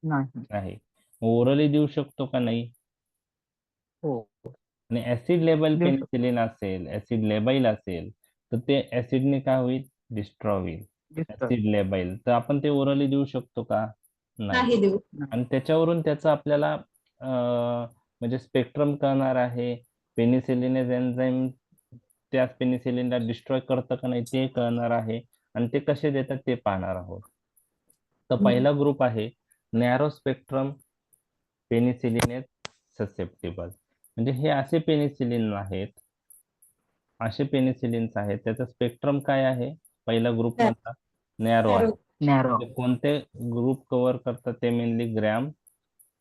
नाही. ओरली देऊ शकतो का नाही? हो. आणि ऍसिड लेबल देऊ शकतो. पेनिसिलिन असेल, ऍसिड लेबाईल असेल, तर ते ऍसिडने काय होईल? डिस्ट्रॉय होईल. ऍसिड लेबाईल तर आपण ते ओरली देऊ शकतो का? नाही. नाही देऊ. आणि त्याच्यावरून त्याचं आपल्याला म्हणजे स्पेक्ट्रम कळणार आहे. पेनिसिलिनेस एन्झाईम त्या पेनिसिलिनला डिस्ट्रॉय करतं का नाही ते कळणार आहे, आणि ते कसे देतात ते पाहणार आहोत. तर पहिला ग्रुप आहे नॅरो स्पेक्ट्रम पेनिसिलिनेस ससेप्टेबल. म्हणजे हे असे पेनिसिलिन आहेत, असे पेनिसिलिन्स आहेत, त्याचा स्पेक्ट्रम काय आहे? पहिला ग्रुप मधला नॅरो आहे. नॅरो म्हणजे कोणते ग्रुप कव्हर करतात? ते mainly gram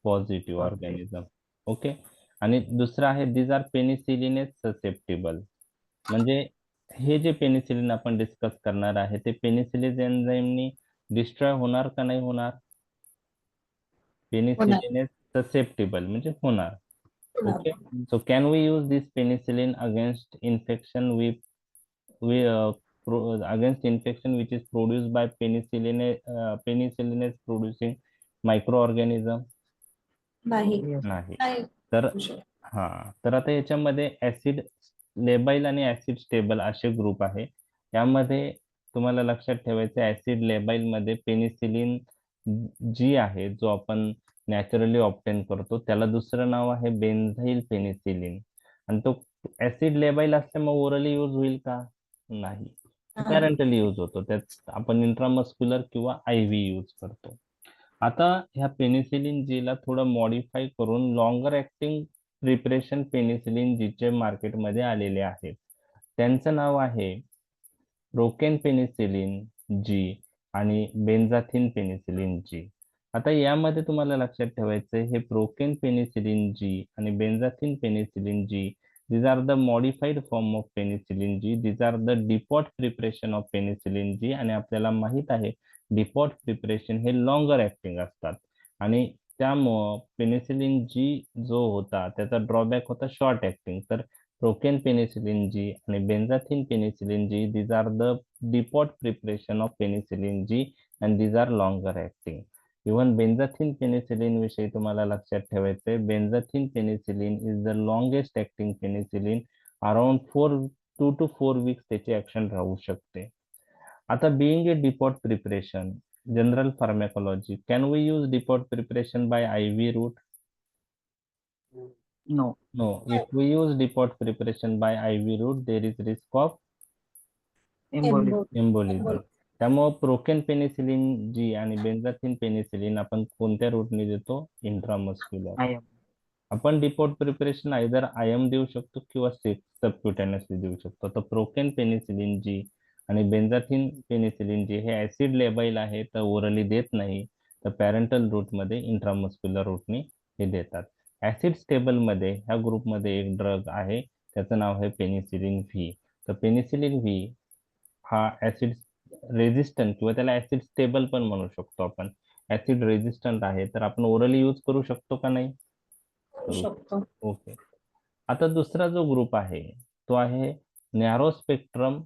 positive organism. Okay. आणि दुसरा आहे दिज आर पेनिसिलिनेस ससेप्टेबल. म्हणजे हे जे पेनिसिलिन आपण डिस्कस करणार आहे ते पेनिसिलिन एन्झाईमनी डिस्ट्रॉय होणार का नाही होणार? पेनिसिलिनेस ससेप्टेबल म्हणजे होणार. Okay. So can we use this penicillin against infection against infection which is produced by penicillin is producing microorganism? नाही. नाही. नाही. तर हा, तर आता याच्यामध्ये ऍसिड लेबाइल आणि ऍसिड स्टेबल असे ग्रुप आहे. यामध्ये तुम्हाला लक्षात ठेवायचं ऍसिड लेबाइल मध्ये पेनिसिलिन जी आहे, जो आपण नॅचरली ऑप्टेन करतो, त्याला दुसरं नाव आहे बेन्झाईल पेनिसिलिन. आणि तो ऍसिड लेबाइल असल्यामुळे ओरली यूज होईल का? नाही, पॅरेंटली यूज होतो. त्यात आपण इंट्रामस्क्युलर किंवा आयव्ही यूज करतो. आता ह्या पेनिसिलिन जीला थोडं मॉडिफाय करून लॉंगर ऍक्टिंग प्रिपरेशन पेनिसिलिन जीचे मार्केटमध्ये आलेले आहेत. त्यांचं नाव आहे प्रोकेन पेनिसिलिन जी आणि बेन्झाथिन पेनिसिलिन जी. आता यामध्ये तुम्हाला लक्षात ठेवायचं हे प्रोकेन पेनिसिलिन जी आणि benzathine penicillin G, these are the modified form of penicillin G. These are the depot preparation of penicillin G. आणि आपल्याला माहित आहे डिपॉट प्रिपरेशन हे लॉंगर ऍक्टिंग असतात आणि त्यामुळं पेनिसिलिन जी जो होता त्याचा ड्रॉबॅक होता शॉर्ट ऍक्टिंग. तर प्रोकेन पेनिसिलिन जी आणि benzathine penicillin G, these are the depot preparation of penicillin G and these are longer acting. Even benzathine penicillin विषयी तुम्हाला लक्षात ठेवायचंय, benzathine penicillin is the longest acting penicillin. Around 2 to 4 weeks त्याची ऍक्शन राहू शकते. आता being a depot preparation, general pharmacology, can we use depot preparation by IV route? No. No. If we use depot preparation by IV route, there is risk of embolism. त्यामुळे प्रोकेन पेनिसिलिन जी आणि बेन्झाथिन पेनिसिलिन आपण कोणत्या रूटने देतो? इंट्रामस्क्युलर. I am. आपण डिपोट प्रिपरेशन आयदर आयएम देऊ शकतो किंवा सबक्युटेनियसली देऊ शकतो. तर प्रोकेन पेनिसिलिन जी आणि बेन्झाथिन पेनिसिलिन जी हे ऍसिड लेबाइल आहे, तर ओरली देत नाही, तर पॅरेंटल रूटमध्ये इंट्रामस्क्युलर रूटने हे देतात. ऍसिड स्टेबल मध्ये ह्या ग्रुपमध्ये एक ड्रग आहे, त्याचं नाव आहे पेनिसिलिन व्ही. तर पेनिसिलिन व्ही हा ऍसिड रेजिस्टंट किंवा त्याला ऍसिड स्टेबल पण म्हणू शकतो आपण. ऍसिड रेजिस्टंट आहे, तर आपण ओरली यूज करू शकतो का नाही? करू शकतो. ओके. आता दुसरा जो ग्रुप आहे तो आहे नॅरो स्पेक्ट्रम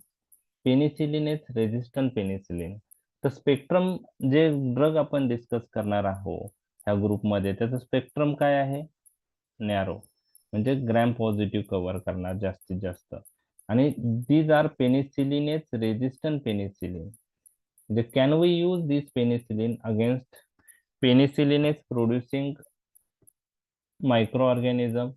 पेनिसिलिनेस रेजिस्टंट पेनिसिलिन. तर स्पेक्ट्रम जे ड्रग आपण डिस्कस करणार आहोत ह्या ग्रुपमध्ये, त्याचं स्पेक्ट्रम काय आहे? नॅरो, म्हणजे ग्रॅम पॉझिटिव्ह कव्हर करणार जास्तीत जास्त. आणि these are penicillinase resistant penicillin. म्हणजे can we use this penicillin against penicillinase producing microorganism?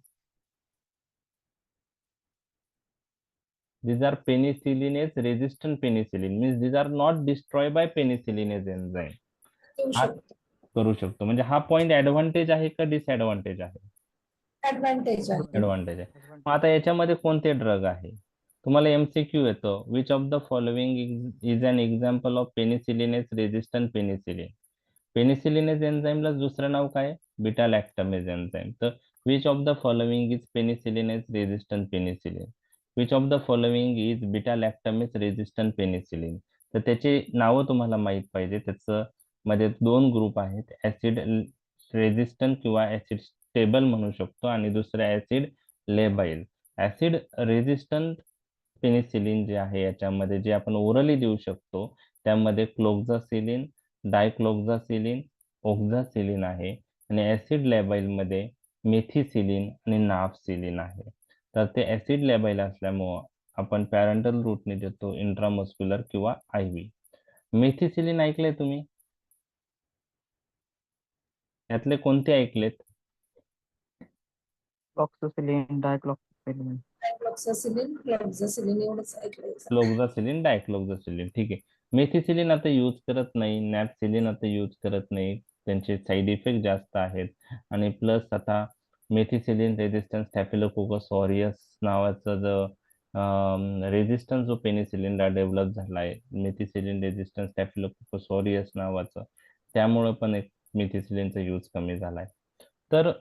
These are penicillinase resistant penicillin, means these are not destroyed by penicillinase enzyme. हा करू शकतो. म्हणजे हा पॉइंट ऍडव्हान्टेज आहे का डिसएडव्हान्टेज आहे? ऍडव्हान्टेज आहे. ऍडव्हान्टेज आहे. मग आता याच्यामध्ये कोणते ड्रग आहे? तुम्हाला एमसीक्यू येतो, which of the following is an example of penicillinase resistant penicillin. Penicillinase एन्झाईमला दुसरं नाव काय? Beta lactamase enzyme. तर which of the following is penicillinase resistant penicillin? Which of the following is beta lactamase resistant penicillin? तर त्याची नावं तुम्हाला माहित पाहिजे. त्याचं मध्ये दोन ग्रुप आहेत, ऍसिड रेजिस्टंट किंवा ऍसिड स्टेबल म्हणू शकतो, आणि दुसरं acid labile. Acid resistant penicillin जे आहे याच्यामध्ये जे आपण ओरली देऊ शकतो, त्यामध्ये क्लोक्झासिलिन, डायक्लोक्झासिलिन, ओक्झासिलिन आहे. आणि ऍसिड लेबाइल मध्ये मेथिसिलिन आणि नाफसिलिन आहे. तर ते ऍसिड लेबाइल असल्यामुळं आपण पॅरेंटल रूटने देतो, इंट्रामस्क्युलर किंवा आयव्ही. मेथिसिलिन ऐकलंय तुम्ही? यातले कोणते ऐकलेत? Cloxacillin, dicloxacillin. क्लोक्झासिलिन एवढंच ऐकलंय. क्लोक्झासिलिन, डायक्लोक्झासिलिन, ठीक आहे. मेथिसिलिन आता यूज करत नाही, नॅपसिलिन आता यूज करत नाही, त्यांचे साईड इफेक्ट जास्त आहेत. आणि प्लस आता मेथिसिलिन रेजिस्टन्स स्टॅफिलोकोकस ऑरियस नावाचा जो रेजिस्टन्स जो पेनिसिलिनला डेव्हलप झाला आहे, मेथिसिलिन रेजिस्टन्स स्टॅफिलोकोकस ऑरियस नावाचं, त्यामुळे पण एक मेथिसिलिनचा यूज कमी झालाय. तर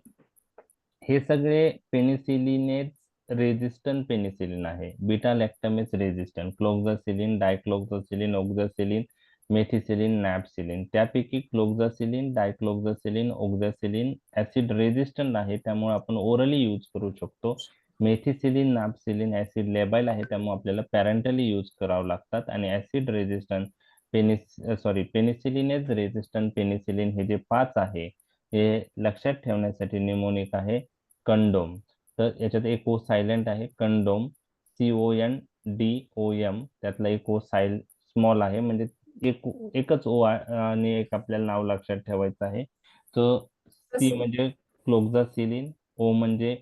हे सगळे पेनिसिलिनेज रेजिस्टंट पेनिसिलिन आहे. Beta lactamase resistant, cloxacillin, dicloxacillin, oxacillin, methicillin, nafcillin. त्यापैकी क्लोक्झासिलिन, डायक्लोक्झासिलिन, ओक्झासिलिन ऍसिड रेजिस्टंट आहे, त्यामुळे आपण ओरली यूज करू शकतो. मेथिसिलिन, नॅपसिलिन ऍसिड लेबाइल आहे, त्यामुळे आपल्याला पॅरेंटली यूज करावं लागतात. आणि acid resistant penicillinase resistant penicillin हे जे 5 आहे, हे लक्षात ठेवण्यासाठी निमोनिक आहे कंडोम. तर याच्यात एक ओ सायलेंट आहे, कंडोम, CONDOM, त्यातला एक ओ स्मॉल आहे, म्हणजे एकच ओ आणि एक आपल्याला नाव लक्षात ठेवायचं आहे. तर सी म्हणजे क्लोक्झासिलिन, ओ म्हणजे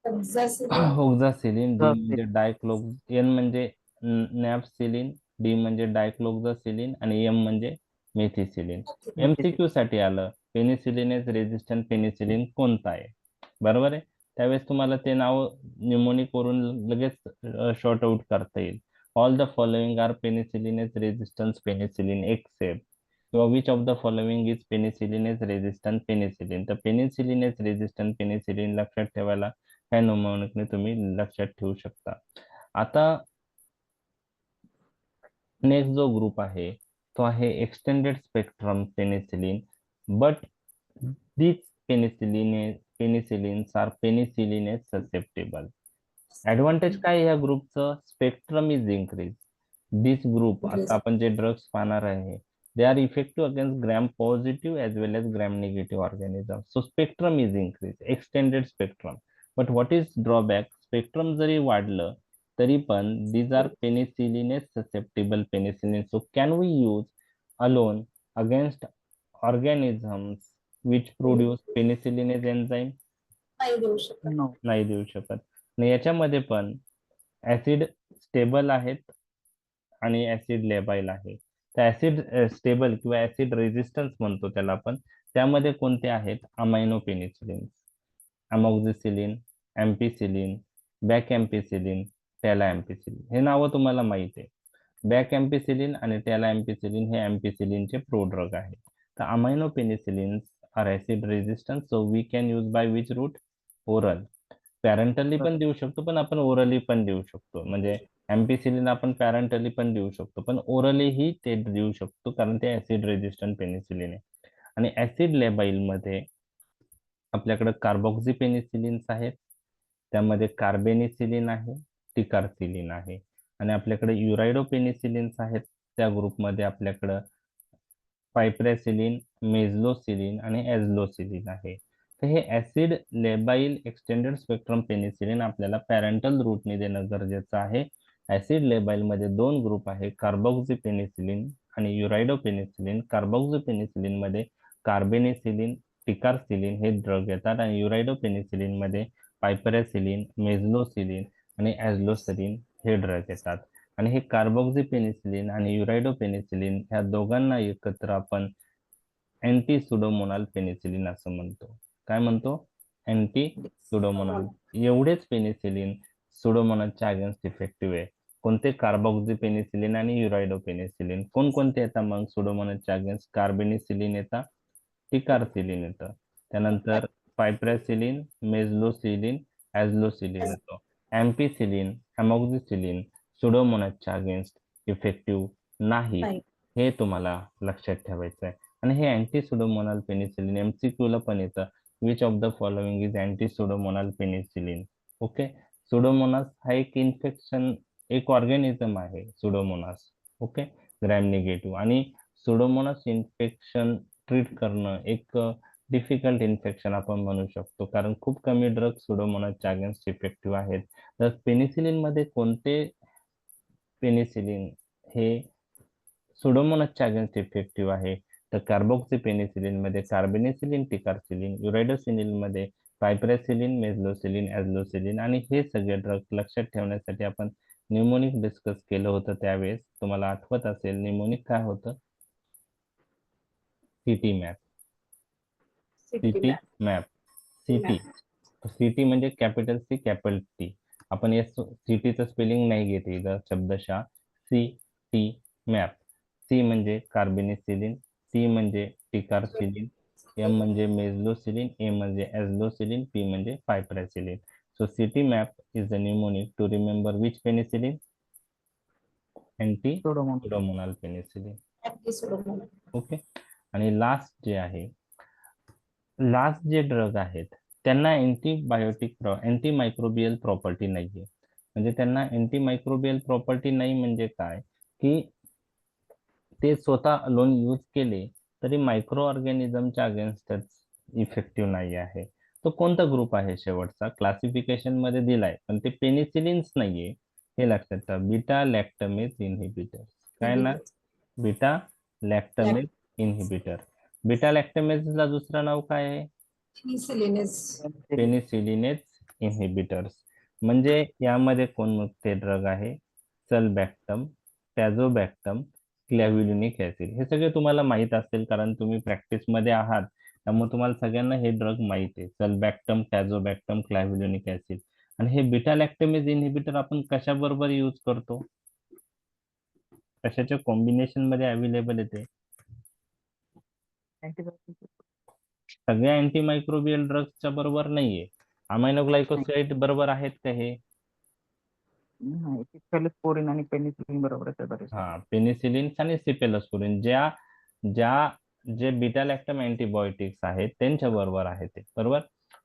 Oxacillin. Oxacillin, D Oxacillin. म्हणजे एन म्हणजे नॅपसिलिन, डी म्हणजे डायक्लोक्झासिलिन आणि एम म्हणजे मेथिसिलिन. MCQ साठी आलं, पेनिसिलिनेस रेझिस्टंट पेनिसिलिन कोणता आहे? बरोबर आहे. त्यावेळेस तुम्हाला ते नाव न्यूमोनिक वरून लगेच शॉर्ट आउट करता येईल. All the following are penicillinase resistance penicillin except, किंवा which of the following is penicillinase resistant penicillin. तर पेनिसिलिनेस रेझिस्टंट पेनिसिलिन लक्षात ठेवायला ह्या न्यूमोनिकने तुम्ही लक्षात ठेवू शकता. आता नेक्स्ट जो ग्रुप आहे तो आहे extended spectrum penicillin, but these penicillins are penicillinase susceptible. Advantage काय आहे या ग्रुपचं? Spectrum is increase. This group, आता आपण जे ड्रग्स पाहणार आहे, they are effective against gram positive as well as gram negative organism. So spectrum is increase, extended spectrum. But what is drawback? Spectrum जरी वाढलं तरी पण these are penicillinase susceptible penicillin. So can we use alone against organisms which produce penicillinase enzyme? नाही देऊ शकत. No. नाही देऊ शकत. आणि याच्यामध्ये पण ऍसिड स्टेबल आहेत आणि ऍसिड लेबाईल आहे. तर ऍसिड स्टेबल किंवा ऍसिड रेजिस्टन्स म्हणतो त्याला आपण, त्यामध्ये कोणते आहेत? Amino penicillin, amoxicillin, ampicillin, bacampicillin, talampicillin. हे नावं तुम्हाला माहिती आहे. बॅक एम्पिसिलिन आणि टेला एम्पिसिलिन हे एम्पिसिलिनचे प्रोड्रग आहेत. तर amino penicillins are acid resistance, so we can use by which route? Oral. Parenterally पण देऊ शकतो, पण आपण ओरली पण देऊ शकतो. म्हणजे एम्पिसिलिन आपण पॅरेंटली पण देऊ शकतो, पण ओरलीही ते देऊ शकतो, कारण ते ऍसिड रेजिस्टंट पेनिसिलिन आहे. आणि ऍसिड लेबाईल मध्ये आपल्याकडे कार्बॉक्झी पेनिसिलिन्स आहेत, त्यामध्ये कार्बेनिसिलिन आहे, टिकारसिलिन आहे. आणि आपल्याकडे युरायडो पेनिसिलिन्स आहेत, त्या ग्रुपमध्ये आपल्याकडं पायप्रेसिलिन, मेझलोसिलिन आणि ॲझ्लोसिलिन आहे. तर हे ऍसिड लेबाईल एक्सटेंडेड स्पेक्ट्रम पेनिसिलिन आपल्याला पॅरेंटल रूटने देणं गरजेचं आहे. ऍसिड लेबाईल मध्ये दोन ग्रुप आहे, कार्बॉक्झी पेनिसिलिन आणि युरायडो पेनिसिलिन. कार्बॉक्झी पेनिसिलिन मध्ये कार्बेनिसिलिन, टिकारसिलिन हे ड्रग येतात, आणि युरायडो पेनिसिलिन मध्ये पायपरेसिलिन, मेझलोसिलिन आणि ॲझ्लोसिलिन हे ड्रग येतात. आणि हे कार्बॉक्झी पेनिसिलिन आणि युरायडो पेनिसिलिन ह्या दोघांना एकत्र आपण अँटी सुडोमोनाल पेनिसिलिन असं म्हणतो. काय म्हणतो? अँटी सुडोमोनाल. एवढेच पेनिसिलिन सुडोमोनासच्या अगेन्स्ट इफेक्टिव्ह आहे. कोणते? कार्बॉक्झी पेनिसिलिन आणि युरायडो पेनिसिलिन. कोणकोणते येतात मग सुडोमोनासच्या अगेन्स्ट? कार्बेनिसिलिन येतात, टिकारसिलिन येतं, त्यानंतर पायप्रेसिलिन, मेझलोसिलिन, ॲझ्लोसिलिन येतो. एम्पिसिलिन, अमॉक्झिसिलिन सुडोमोनासच्या अगेन्स्ट इफेक्टिव्ह नाही, हे तुम्हाला लक्षात ठेवायचं आहे. आणि हे अँटी सुडोमोनाल पेनिसिलिन MCQ ला पण येतं, which of the following is anti pseudomonal penicillin. Okay. Pseudomonas हा एक इन्फेक्शन, एक ऑर्गॅनिझम आहे सुडोमोनास. Okay, gram negative. आणि सुडोमोनास इन्फेक्शन ट्रीट करणं एक डिफिकल्ट इन्फेक्शन आपण म्हणू शकतो, कारण खूप कमी ड्रग सुडोमोनासच्या अगेन्स्ट इफेक्टिव्ह आहेत. तर पेनिसिलिन मध्ये कोणते पेनिसिलिन हे सुडोमोनासच्या अगेन्स्ट इफेक्टिव्ह आहे? तर कार्बॉक्सी पेनिसिलिन मध्ये कार्बेनिसिलिन, टिकारसिलिन, युरायडोसिलिन मध्ये पायप्रेसिलिन, मेझलोसिलिन, ॲझ्लोसिलिन. आणि हे सगळे ड्रग लक्षात ठेवण्यासाठी आपण न्यूमोनिक डिस्कस केलं होतं. त्यावेळेस तुम्हाला आठवत असेल न्यूमोनिक काय होतं? City map. City map. City, city म्हणजे कॅपिटल C कॅपिटल T. आपण या सिटीचं स्पेलिंग नाही घेते इथं शब्दशः. T map. C म्हणजे कार्बेनिसिलिन, T म्हणजे टिकारसिलिन, M म्हणजे मेझलोसिलिन, A म्हणजे ॲझ्लोसिलिन, P म्हणजे piperacillin. So city map is the mnemonic to remember which penicillin? Anti pseudomonal penicillin. Okay. आणि लास्ट जे आहे, लास्ट जे ड्रग आहेत त्यांना अँटीबायोटिक अँटीमायक्रोबियल प्रॉपर्टी नाहीये. म्हणजे त्यांना अँटीमायक्रोबियल प्रॉपर्टी नाही म्हणजे काय, की ते स्वतः लोन यूज केले तरी मायक्रो ऑर्गॅनिझमच्या अगेन्स्टच इफेक्टिव्ह नाही आहे. तो कोणता ग्रुप आहे शेवटचा क्लासिफिकेशन मध्ये दिलाय, पण ते पेनिसिलिन्स नाहीये, हे लक्षात ठेवा. Beta lactamase inhibitor. काय ना, बीटा लॅक्टमेज इनहिबिटर. बीटा लॅक्टमेजला दुसरं नाव काय आहे? Penicillinase. Penicillinase inhibitors. म्हणजे यामध्ये कोणते ड्रग आहे? Sulbactam, tazobactam, clavulanic acid. हे सगळे तुम्हाला माहित असेल कारण तुम्ही प्रॅक्टिस मध्ये आहात, त्यामुळे तुम्हाला सगळ्यांना हे ड्रग माहित आहे. Sulbactam, tazobactam, clavulanic acid. आणि हे बीटा लॅक्टमेज इनहिबिटर आपण कशा बरोबर यूज करतो? कशाच्या कॉम्बिनेशन मध्ये अवेलेबल येते? सगळ्या अँटीमायक्रोबियल ड्रग्सच्या बरोबर नाहीये. अमायनो ग्लायकोसाइड बरोबर आहेत का हे? नाही, सिफेलोस्पोरिन आणि पेनिसिलिन बरोबरच आहे बरेच. हा, पेनिसिलिन आणि सिफेलोस्पोरिन ज्या ज्या जे बीटा लॅक्टम अँटीबायोटिक्स आहेत त्यांच्या बरोबर आहे ते, बरोबर.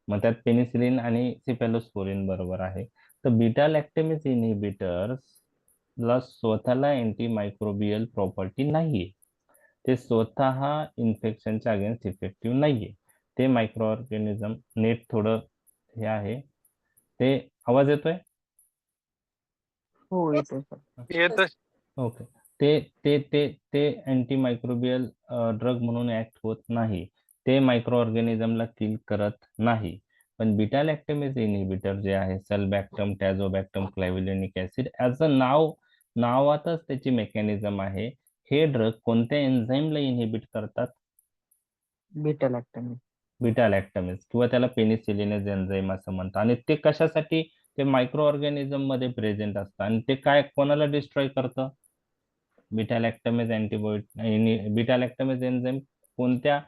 मग त्यात पेनिसिलिन आणि सिफेलोस्पोरिन बरोबर आहे. तर बीटा लॅक्टमेज इनहिबिटर्स ला स्वतःला अँटीमायक्रोबियल प्रॉपर्टी नाहीये. ते स्वतः इन्फेक्शनच्या अगेन्स्ट इफेक्टिव्ह नाहीये. ते मायक्रो ऑर्गॅनिझम नेट थोडं हे आहे. ते आवाज येतोय? हो, येतोय सर. येतोय. ओके. ते ते ते ते अँटीमायक्रोबियल ड्रग म्हणून ऍक्ट होत नाही. ते मायक्रो ऑर्गॅनिझमला किल करत नाही. पण बीटा लॅक्टमेज इनहिबिटर जे आहे, sulbactam, tazobactam, clavulanic acid, as a नावातच त्याची मेकॅनिझम आहे. हे ड्रग कोणत्या एन्झाईमला इनहिबिट करतात? बीटा लॅक्टमेज. बीटा लॅक्टमेज किंवा त्याला पेनिसिलिनेज एन्झाईम असं म्हणतात. आणि ते कशासाठी? ते मायक्रो ऑर्गॅनिझम मध्ये प्रेझेंट असतं आणि ते काय कोणाला डिस्ट्रॉय करतं? बीटा लॅक्टमेज बीटा लॅक्टमेज एन्झाईम कोणत्या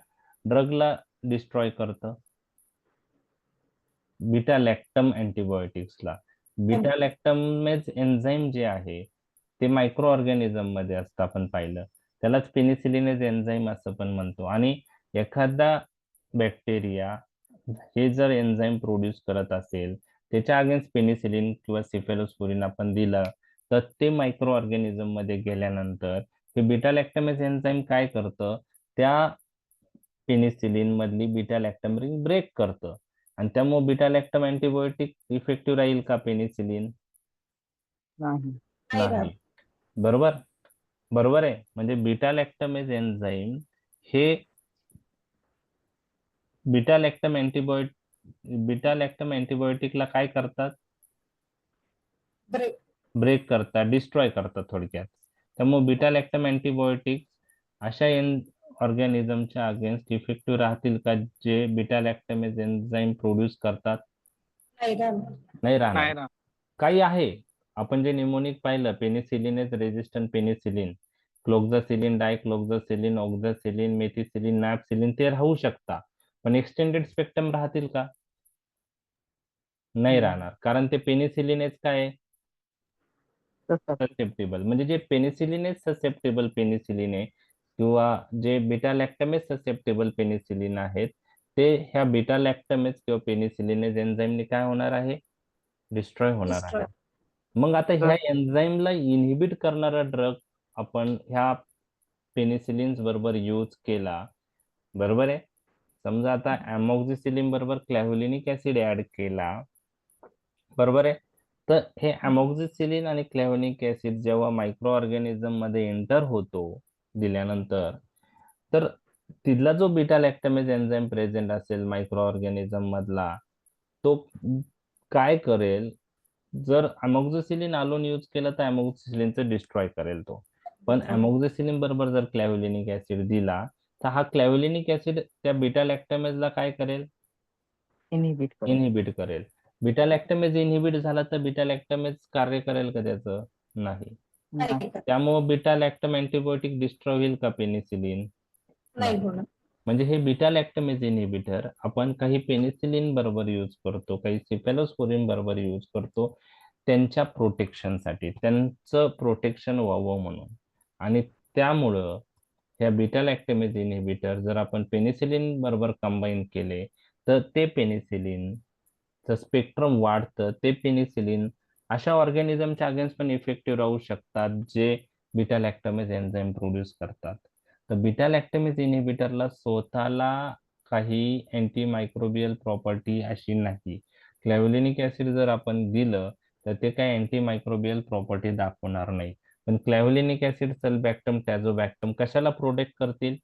ड्रगला डिस्ट्रॉय करतं? बीटा लॅक्टम अँटीबायोटिक्सला. बीटा लॅक्टमेज एन्झाईम जे आहे ते मायक्रो ऑर्गॅनिझम मध्ये असतं, आपण पाहिलं. त्यालाच पेनिसिलिनेज एन्झाईम असं पण म्हणतो. आणि एखादा बॅक्टेरिया हे जर एन्झाईम प्रोड्यूस करत असेल, त्याच्या अगेन्स्ट पेनिसिलिन किंवा सिफेलोस्पोरिन आपण दिलं, तर ते मायक्रो ऑर्गॅनिझम मध्ये गेल्यानंतर हे बीटा लॅक्टमेज एन्झाईम काय करतं? त्या पेनिसिलिन मधली बीटा लॅक्टम रिंग ब्रेक करतं. आणि त्यामुळे बीटा लॅक्टम अँटीबायोटिक इफेक्टिव्ह राहील का पेनिसिलिन? नाही. नाही. बरोबर. बरोबर आहे. म्हणजे बीटा लॅक्टमेज एन्झाईम हे बीटा लॅक्टम अँटीबायोटिकला काय करतात? ब्रेक करतात, डिस्ट्रॉय करतात थोडक्यात. त्यामुळे बीटा लॅक्टम अँटीबायोटिक्स अशा ऑर्गॅनिझमच्या अगेन्स्ट इफेक्टिव्ह राहतील का जे बीटा लॅक्टमेज एन्झाईम प्रोड्यूस करतात? नाही राहणार. काही आहे. आपण जे निमोनिक पाहिलं, पेनिसिलिनेज रेजिस्टंट पेनिसिलिन, क्लोक्झासिलिन, डायक्लोक्झासिलिन, ऑक्झासिलिन, मेथिसिलिन, नॅपसिलिन, ते राहू शकता. पण एक्सटेंडेड स्पेक्ट्रम राहतील का? नाही राहणार. कारण ते पेनिसिलिनेज काय आहे? ससेप्टेबल. म्हणजे जे पेनिसिलिनेज ससेप्टेबल पेनिसिलिन आहे किंवा जे बीटा लॅक्टमेज ससेप्टेबल पेनिसिलिन आहेत, ते ह्या बीटा लॅक्टमेज किंवा पेनिसिलिनेज एन्झाईमने काय होणार आहे? डिस्ट्रॉय होणार आहे. मग आता ह्या एन्झाईमला इनहिबिट करणारा ड्रग आपण ह्या पेनिसिलिन्स बरोबर यूज केला, बरोबर आहे. समजा आता अमॉक्झिसिलिन बरोबर क्लॅव्हिलिनिक ऍसिड ऍड केला, बरोबर आहे. तर हे अमॉक्झिसिलिन आणि क्लॅव्हिलिनिक ऍसिड जेव्हा मायक्रो ऑर्गॅनिझम मध्ये एंटर होतो दिल्यानंतर, तर तिथला जो बीटा लॅक्टमेज एन्झाईम प्रेझेंट असेल मायक्रो ऑर्गॅनिझम मधला, तो काय करेल? जर अमॉक्झिसिलिन अलोन यूज केलं तर अमॉक्झिसिलिनचं डिस्ट्रॉय करेल तो. पण अमॉक्झिसिलिन बरोबर जर क्लॅव्हिलिनिक ऍसिड दिला, तर हा क्लॅव्हिलिनिक ऍसिड त्या बीटा लॅक्टमेजला काय करेल? इनहिबिट करेल. बीटा लॅक्टमेज इनहिबिट झाला तर बीटा लॅक्टमेज कार्य करेल का त्याचं? नाही. त्यामुळे बीटा लॅक्टम अँटीबायोटिक डिस्ट्रॉय होईल का पेनिसिलिन? नाही होणार. म्हणजे हे बीटा लॅक्टमेज इनहिबिटर आपण काही पेनिसिलिन बरोबर यूज करतो, काही सिफेलोस्पोरिन बरोबर यूज करतो त्यांच्या प्रोटेक्शनसाठी, त्यांचं प्रोटेक्शन व्हावं म्हणून. आणि त्यामुळं ह्या बीटा लॅक्टमेज इनहिबिटर जर आपण पेनिसिलिन बरोबर कंबाईन केले, तर ते पेनिसिलिनचं स्पेक्ट्रम वाढतं. ते पेनिसिलिन अशा ऑर्गॅनिझमच्या अगेन्स्ट पण इफेक्टिव्ह राहू शकतात जे बीटा लॅक्टमेज एन्झाईम प्रोड्यूस करतात. तर बीटा लॅक्टमेज इनहिबिटरला स्वतःला काही अँटी मायक्रोबियल प्रॉपर्टी अशी नाही. क्लॅव्हलिनिक ऍसिड जर आपण दिलं तर ते काही अँटी मायक्रोबियल प्रॉपर्टी दाखवणार नाही. पण क्लॅव्हलिनिक ऍसिड सल्बॅक्टम टॅझोबॅक्टम कशाला प्रोटेक्ट करतील?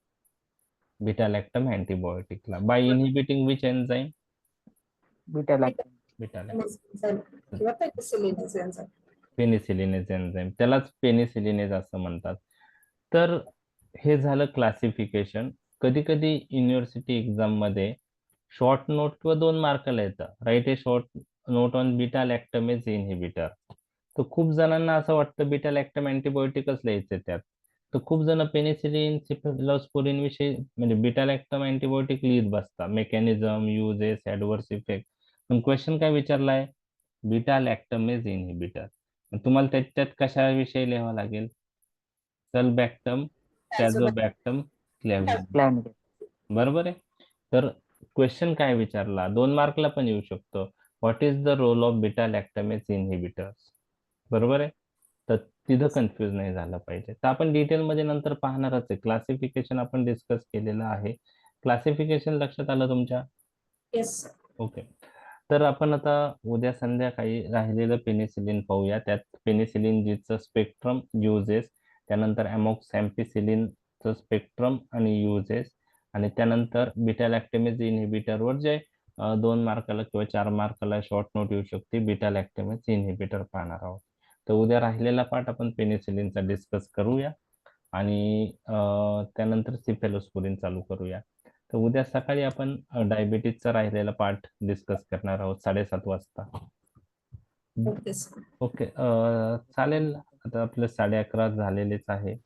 बीटा लॅक्टम अँटीबायोटिकला. By inhibiting which enzyme? Beta lactam. Beta lactam. किंवा पेनिसिलिनेज एन्झाईम. पेनिसिलिनेज एन्झाईम, त्यालाच पेनिसिलिनेज असं म्हणतात. तर हे झालं क्लासिफिकेशन. कधी कधी युनिव्हर्सिटी एक्झाम मध्ये शॉर्ट नोट किंवा 2 मार्काला येतं, write a short note on beta lactamase inhibitor. तर खूप जणांना असं वाटतं बीटा लॅक्टम अँटीबायोटिकच लिहायचं त्यात. तर खूप जण पेनिसिलिन सिफिलोस्पोरिन विषयी म्हणजे बीटा लॅक्टम अँटीबायोटिक लिहित बसतात, मेकॅनिझम, युजेस, ऍडव्हर्स इफेक्ट. पण क्वेश्चन काय विचारलाय? Beta lactamase inhibitor. तुम्हाला त्याच्यात कशाविषयी लिहावं लागेल? सल्बॅक्टम, टॅझोबॅक्टम, क्लॅव्हलिन. क्लॅव्हलिनिक. बरोबर आहे. तर क्वेश्चन काय विचारला, 2 मार्कला पण येऊ शकतो. What is the role of beta lactamase inhibitors? बरोबर आहे. तर तिथं कन्फ्युज नाही झालं पाहिजे. तर आपण डिटेलमध्ये नंतर पाहणारच आहे. क्लासिफिकेशन आपण डिस्कस केलेलं आहे. क्लासिफिकेशन लक्षात आलं तुमच्या? येस. ओके. तर आपण आता उद्या संध्याकाळी राहिलेलं पेनिसिलिन पाहूया. त्यात पेनिसिलिन जीचं स्पेक्ट्रम, युजेस, त्यानंतर अमोक्सॅम्पिसिलिनचं स्पेक्ट्रम आणि युजेस, आणि त्यानंतर बीटा लॅक्टेमेज इनहिबिटरवर जे 2 मार्काला किंवा 4 मार्काला शॉर्ट नोट येऊ शकते, बीटा लॅक्टेमेज इनहिबिटर पाहणार आहोत. तर उद्या राहिलेला पाठ आपण पेनिसिलिनचा डिस्कस करूया आणि त्यानंतर सिफेलोस्पोरिन चालू करूया. तर उद्या सकाळी आपण डायबिटीजचा राहिलेला पाठ डिस्कस करणार आहोत 7:30 वाजता. Okay sir. ओके. चालेल. आता आपलं 11:30 झालेलेच आहे.